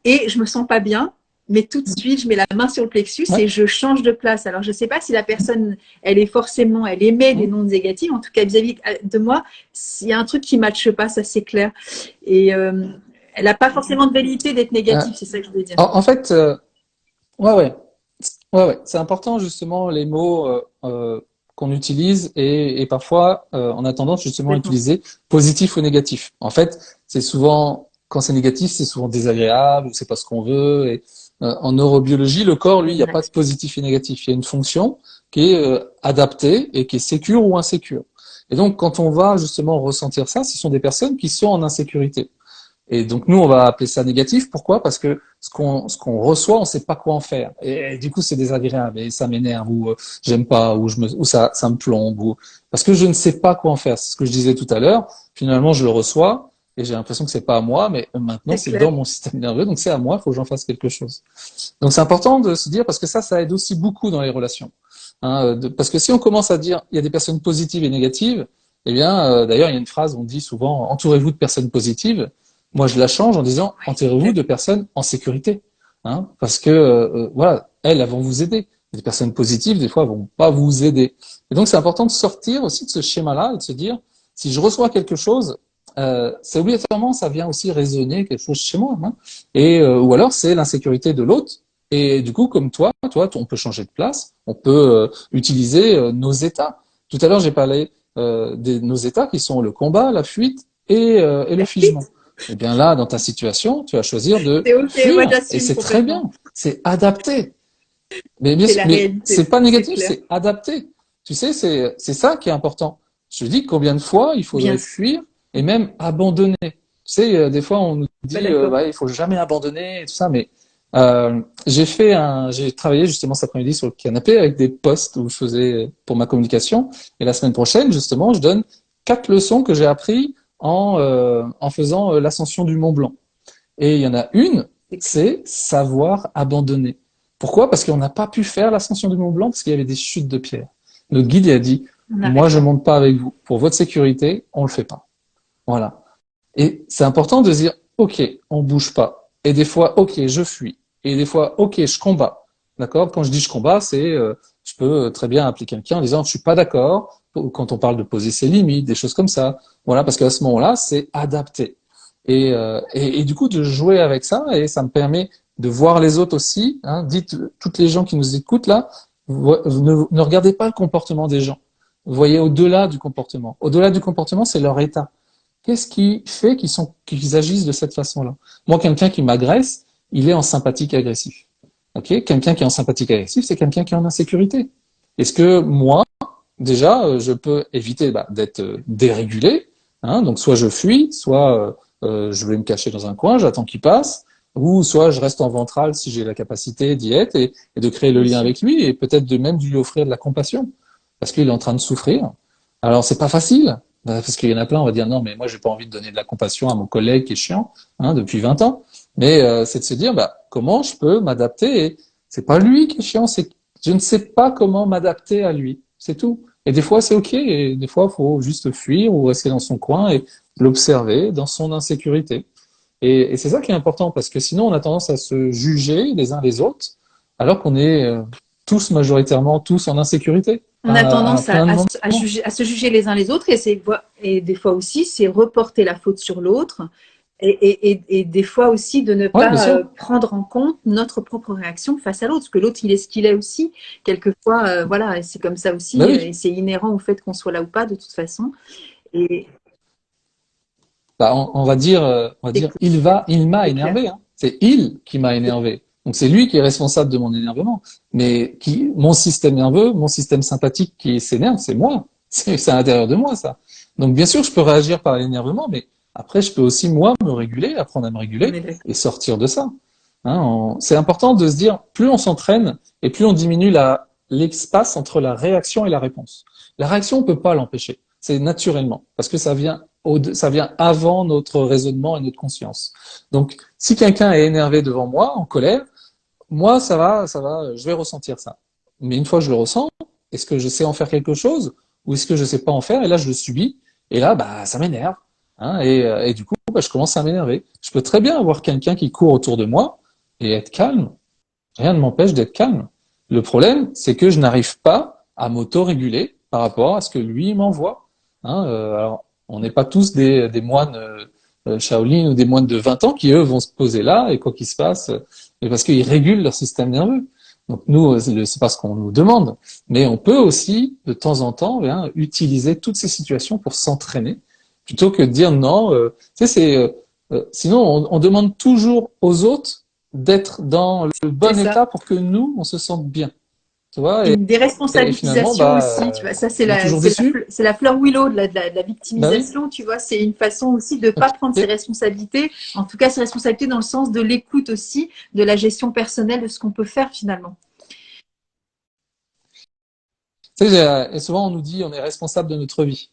et je me sens pas bien, mais tout de suite, je mets la main sur le plexus Ouais. et je change de place. Alors, je ne sais pas si la personne, elle émet des Mmh. ondes négatives. En tout cas, vis-à-vis de moi, il y a un truc qui ne matche pas, ça c'est clair. Et elle n'a pas forcément de vérité d'être Euh, négative, c'est ça que je veux dire. en fait, ouais, ouais. Ouais, ouais, c'est important justement les mots qu'on utilise et parfois on a tendance justement à Complètement. utiliser positif ou négatif. En fait, c'est souvent quand c'est négatif, c'est souvent désagréable ou c'est pas ce qu'on veut. Et en neurobiologie, le corps, lui, il n'y a pas de Exact. positif et négatif. Il y a une fonction qui est adaptée et qui est sécure ou insécure. Et donc, quand on va justement ressentir ça, ce sont des personnes qui sont en insécurité. Et donc nous, on va appeler ça négatif. Pourquoi? Parce que ce qu'on reçoit, on ne sait pas quoi en faire. Et du coup, c'est désagréable et ça m'énerve ou j'aime pas ou ça me plombe ou parce que je ne sais pas quoi en faire. C'est ce que je disais tout à l'heure. Finalement, je le reçois et j'ai l'impression que c'est pas à moi, mais maintenant C'est c'est clair. dans mon système nerveux, donc c'est à moi. Il faut que j'en fasse quelque chose. Donc c'est important de se dire parce que ça aide aussi beaucoup dans les relations. Hein, parce que si on commence à dire il y a des personnes positives et négatives, eh bien d'ailleurs il y a une phrase on dit souvent entourez-vous de personnes positives. Moi, je la change en disant enterrez-vous de personnes en sécurité, hein, parce que voilà, elles vont vous aider. Les personnes positives, des fois, vont pas vous aider. Et donc, c'est important de sortir aussi de ce schéma-là et de se dire si je reçois quelque chose, c'est obligatoirement, ça vient aussi résonner quelque chose chez moi, hein, et ou alors c'est l'insécurité de l'autre. Et du coup, comme toi, on peut changer de place, on peut utiliser nos états. Tout à l'heure, j'ai parlé de nos états qui sont le combat, la fuite et le La figement. fuite, Eh bien là, dans ta situation, tu vas choisir de c'est OK, moi fuir et j'assume c'est très complètement. bien, c'est adapté. Mais bien C'est sûr, la mais réalité, c'est pas c'est négatif, clair. c'est adapté. Tu sais, c'est ça qui est important. Je dis combien de fois il faudrait Bien. fuir et même abandonner. Tu sais, des fois on nous dit Pas d'accord. ouais, il faut jamais abandonner et tout ça, mais j'ai travaillé justement cet après-midi sur le canapé avec des posts où je faisais pour ma communication. Et la semaine prochaine, justement, je donne 4 leçons que j'ai appris en faisant l'ascension du Mont Blanc. Et il y en a une, c'est savoir abandonner. Pourquoi? Parce qu'on n'a pas pu faire l'ascension du Mont Blanc parce qu'il y avait des chutes de pierre. Notre guide il a dit, On moi arrête je là. monte pas avec vous. Pour votre sécurité, on le fait pas. Voilà. Et c'est important de se dire, ok, on bouge pas. Et des fois, ok, je fuis. Et des fois, ok, je combats. D'accord? Quand je dis je combats, je peux très bien appeler quelqu'un en disant, je suis pas d'accord. Quand on parle de poser ses limites, des choses comme ça. Voilà, parce qu'à ce moment-là, c'est adapté. Et du coup, de jouer avec ça, et ça me permet de voir les autres aussi. Hein. Dites, toutes les gens qui nous écoutent là, ne regardez pas le comportement des gens. Voyez au-delà du comportement. Au-delà du comportement, c'est leur état. Qu'est-ce qui fait qu'ils agissent de cette façon-là? Moi, quelqu'un qui m'agresse, il est en sympathique agressif. Ok? Quelqu'un qui est en sympathique agressif, c'est quelqu'un qui est en insécurité. Est-ce que moi, déjà, je peux éviter d'être dérégulé, hein, donc soit je fuis, soit je vais me cacher dans un coin, j'attends qu'il passe, ou soit je reste en ventral si j'ai la capacité d'y être et de créer le Bien lien sûr. avec lui et peut-être de même lui offrir de la compassion parce qu'il est en train de souffrir. Alors c'est pas facile parce qu'il y en a plein, on va dire non mais moi j'ai pas envie de donner de la compassion à mon collègue qui est chiant depuis 20 ans, mais c'est de se dire comment je peux m'adapter et c'est pas lui qui est chiant, c'est je ne sais pas comment m'adapter à lui, c'est tout. Et des fois, c'est OK. Et des fois, il faut juste fuir ou rester dans son coin et l'observer dans son insécurité. Et c'est ça qui est important parce que sinon, on a tendance à se juger les uns les autres alors qu'on est tous majoritairement tous en insécurité On a à tendance plein de moments. à se juger les uns les autres et des fois aussi, c'est reporter la faute sur l'autre et des fois aussi de ne Ouais, bien pas sûr. prendre en compte notre propre réaction face à l'autre, parce que l'autre, il est ce qu'il est aussi. Quelquefois, voilà, c'est comme ça Ben aussi, oui. et c'est inhérent au fait qu'on soit là ou pas, de toute façon. Et On va c'est dire, il m'a c'est clair. énervé. Hein. C'est il qui m'a énervé. Donc c'est lui qui est responsable de mon énervement. Mais mon système nerveux, mon système sympathique qui s'énerve, c'est moi. C'est à l'intérieur de moi ça. Donc bien sûr, je peux réagir par l'énervement, mais après je peux aussi moi me réguler, apprendre à me On réguler est d'accord. et sortir de ça. Hein, c'est important de se dire, plus on s'entraîne et plus on diminue l'espace entre la réaction et la réponse. La réaction, on peut pas l'empêcher. C'est naturellement parce que ça vient avant notre raisonnement et notre conscience. Donc, si quelqu'un est énervé devant moi, en colère, moi, je vais ressentir ça. Mais une fois que je le ressens, est-ce que je sais en faire quelque chose ou est-ce que je sais pas en faire? Et là, je le subis. Et là, ça m'énerve. Hein, et du coup, je commence à m'énerver. Je peux très bien avoir quelqu'un qui court autour de moi et être calme. Rien ne m'empêche d'être calme. Le problème, c'est que je n'arrive pas à m'auto-réguler par rapport à ce que lui m'envoie. Hein, alors, on n'est pas tous des moines Shaolin ou des moines de 20 ans qui, eux, vont se poser là et quoi qu'il se passe, parce qu'ils régulent leur système nerveux. Donc nous, c'est pas ce qu'on nous demande, mais on peut aussi, de temps en temps, utiliser toutes ces situations pour s'entraîner, plutôt que de dire non. Tu sais, sinon on demande toujours aux autres d'être dans le C'est bon ça. état pour que nous, on se sente bien. Tu vois, Une et finalement, déresponsabilisation aussi, tu vois, ça on est toujours déçu. c'est la fleur Willow de la Bah oui. victimisation, tu vois, c'est une façon aussi de ne pas prendre ses Ok. responsabilités, en tout cas ses responsabilités dans le sens de l'écoute aussi, de la gestion personnelle de ce qu'on peut faire finalement. Tu sais, et souvent on nous dit on est responsable de notre vie.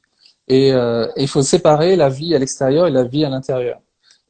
Et il faut séparer la vie à l'extérieur et la vie à l'intérieur.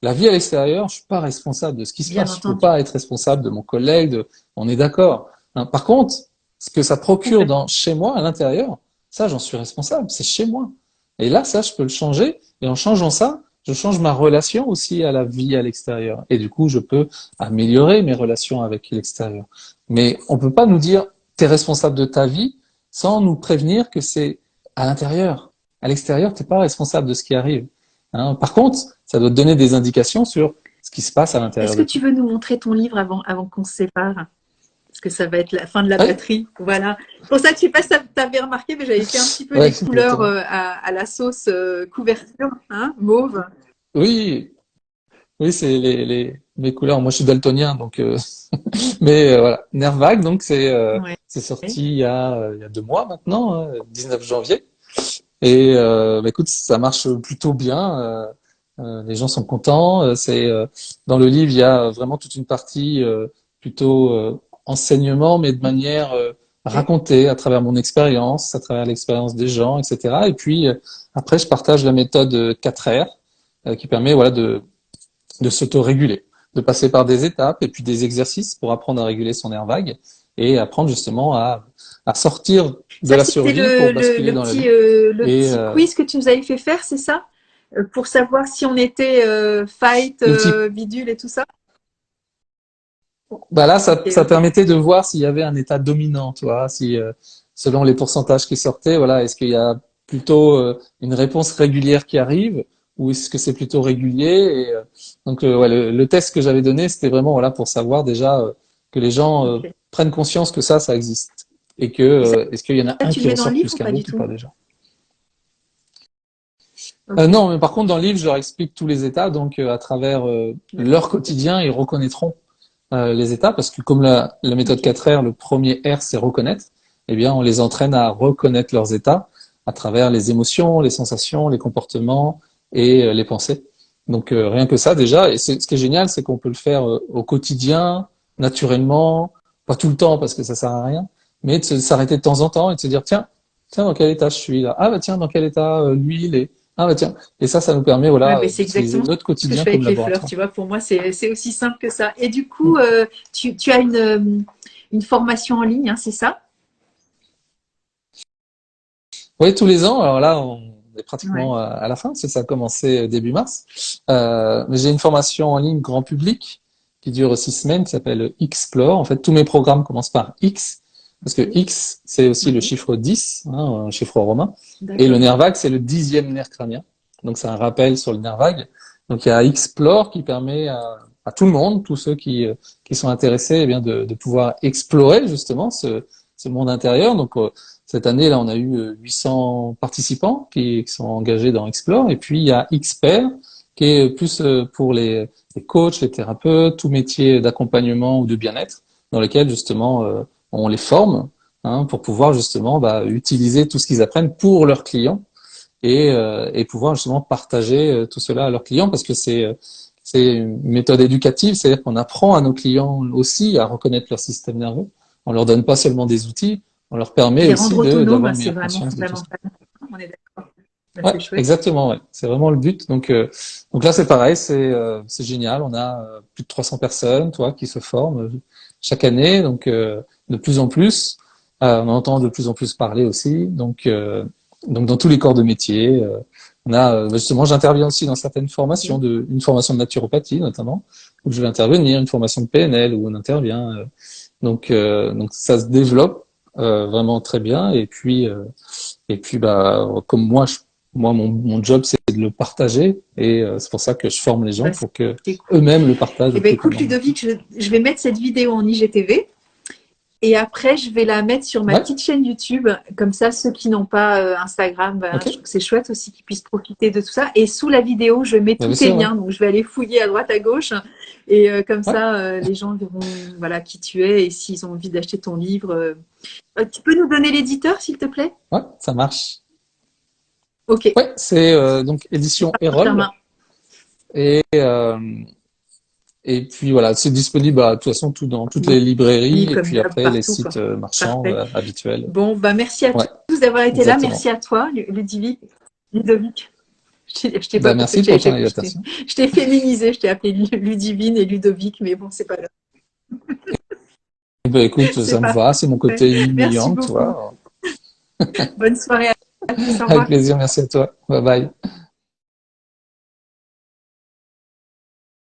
La vie à l'extérieur, je suis pas responsable de ce qui se Bien passe. Je peux entendu. pas être responsable de mon collègue. On est d'accord. Hein. Par contre, ce que ça procure chez moi à l'intérieur, ça, j'en suis responsable. C'est chez moi. Et là, ça, je peux le changer. Et en changeant ça, je change ma relation aussi à la vie à l'extérieur. Et du coup, je peux améliorer mes relations avec l'extérieur. Mais on peut pas nous dire, t'es responsable de ta vie sans nous prévenir que c'est à l'intérieur. À l'extérieur, t'es pas responsable de ce qui arrive. Hein. Par contre, ça doit te donner des indications sur ce qui se passe à Est-ce l'intérieur que de tu toi. veux nous montrer ton livre avant qu'on se sépare? Parce que ça va être la fin de la Ouais, batterie. Voilà. Pour ça, je sais pas si tu avais remarqué, mais j'avais fait un petit peu ouais, les couleurs exactement. à la sauce couverture, hein, mauve. Oui, oui, c'est mes couleurs. Moi, je suis daltonien, donc. Mais voilà, Nerf Vague, donc Ouais. c'est sorti il y a 2 mois maintenant, 19 janvier. Et écoute, ça marche plutôt bien. Les gens sont contents. Dans le livre, il y a vraiment toute une partie plutôt enseignement, mais de manière Ok. racontée à travers mon expérience, à travers l'expérience des gens, etc. Et puis après, je partage la méthode 4R qui permet voilà de s'auto-réguler, de passer par des étapes et puis des exercices pour apprendre à réguler son nerf vague et apprendre justement à sortir de Ça, la c'était survie pour basculer dans la vie. le Et petit quiz que tu nous avais fait faire, c'est ça? Pour savoir si on était fight, le petit, bidule et tout ça? bah là, Ok, ça ok. permettait de voir s'il y avait un état dominant, tu vois, si selon les pourcentages qui sortaient, voilà, est-ce qu'il y a plutôt une réponse régulière qui arrive ou est-ce que c'est plutôt régulier? Ouais, le test que j'avais donné, c'était vraiment voilà pour savoir déjà que les gens Ok. prennent conscience que ça existe et que Et ça, est-ce qu'il y en a un tu le qui mets dans le ressort plus livre ou qu'un pas du autre ou tout? pas déjà? Ok. Non, mais par contre, dans le livre, je leur explique tous les états, donc à travers D'accord. leur quotidien, ils reconnaîtront les états, parce que comme la méthode Ok. 4R, le premier R, c'est reconnaître, eh bien, on les entraîne à reconnaître leurs états à travers les émotions, les sensations, les comportements et les pensées. Donc, rien que ça, déjà, et ce qui est génial, c'est qu'on peut le faire au quotidien, naturellement, pas tout le temps, parce que ça sert à rien, mais de s'arrêter de temps en temps et de se dire, tiens, dans quel état je suis là? Ah, bah, tiens, dans quel état lui, il est? Ah, bah, tiens. Et ça nous permet, Ouais, voilà, mais c'est d'utiliser exactement notre ce que je quotidien fais comme avec les fleurs, laboratoire. tu vois. Pour moi, c'est aussi simple que ça. Et du coup, tu as une formation en ligne, hein, c'est ça? Oui, tous les ans. Alors là, on est Ouais. pratiquement à la fin, parce que ça a commencé début mars. Mais j'ai une formation en ligne grand public qui dure 6 semaines, qui s'appelle Xplore. En fait, tous mes programmes commencent par X, parce que Ok. X, c'est aussi le Ouais. chiffre 10, hein, un chiffre romain. Et le D'accord. nerf vague, c'est le 10e nerf crânien. Donc c'est un rappel sur le nerf vague. Donc il y a Xplore qui permet à tout le monde, tous ceux qui sont intéressés, eh bien, de pouvoir explorer justement ce monde intérieur. Donc cette année, là, on a eu 800 participants qui sont engagés dans Explore. Et puis, il y a Expert, qui est plus pour les coachs, les thérapeutes, tout métier d'accompagnement ou de bien-être, dans lesquels, justement, on les forme hein, pour pouvoir, justement, utiliser tout ce qu'ils apprennent pour leurs clients et pouvoir, justement, partager tout cela à leurs clients parce que c'est une méthode éducative, c'est-à-dire qu'on apprend à nos clients aussi à reconnaître leur système nerveux. On leur donne pas seulement des outils, on leur permet Les rendre aussi d'avoir autonomes, une c'est meilleure vraiment conscience de tout ça. fondamental. On est d'accord. Bah, Ouais, c'est chouette. exactement, ouais. C'est vraiment le but. Donc là, c'est pareil, c'est génial. On a plus de 300 personnes, toi, qui se forment chaque année, donc de plus en plus. On entend de plus en plus parler aussi. Donc dans tous les corps de métier, on a justement, j'interviens aussi dans certaines formations, Ok. une formation de naturopathie notamment, où je vais intervenir, une formation de PNL où on intervient. Donc ça se développe vraiment très bien. Et puis, comme moi, mon job, c'est de le partager, et c'est pour ça que je forme les gens Bah, pour que c'est cool. eux-mêmes le partagent Eh le ben, plus écoute, grandement. Ludovic, je vais mettre cette vidéo en IGTV. Et après, je vais la mettre sur ma Ouais, petite chaîne YouTube. Comme ça, ceux qui n'ont pas Instagram, ben, ok, je trouve que c'est chouette aussi qu'ils puissent profiter de tout ça. Et sous la vidéo, je mets tous bien tes sûr, ouais, liens. Donc, je vais aller fouiller à droite, à gauche. Et comme ouais, ça, les gens verront voilà, qui tu es et s'ils ont envie d'acheter ton livre. Tu peux nous donner l'éditeur, s'il te plaît? ouais, ça marche. Ok, Ouais, c'est donc édition ta Erol, main. et euh, et puis voilà, c'est disponible de toute façon tout dans toutes Oui, les librairies, et comme puis d'hab, après les partout, sites quoi. marchands Parfait. habituels. Bon, bah, merci à Ouais, tous d'avoir été là. Merci exactement. à toi, Ludovic. Ludovic. Je t'ai pas, Merci pour ton je t'ai invitation. je t'ai féminisé, je t'ai appelé Ludivine et Ludovic, mais bon, c'est pas grave. Eh ben, écoute, C'est ça me pas va, c'est mon côté yin et Merci yang, tu beaucoup. vois. Bonne soirée à tous. Au Avec revoir. plaisir, merci à toi. Bye bye.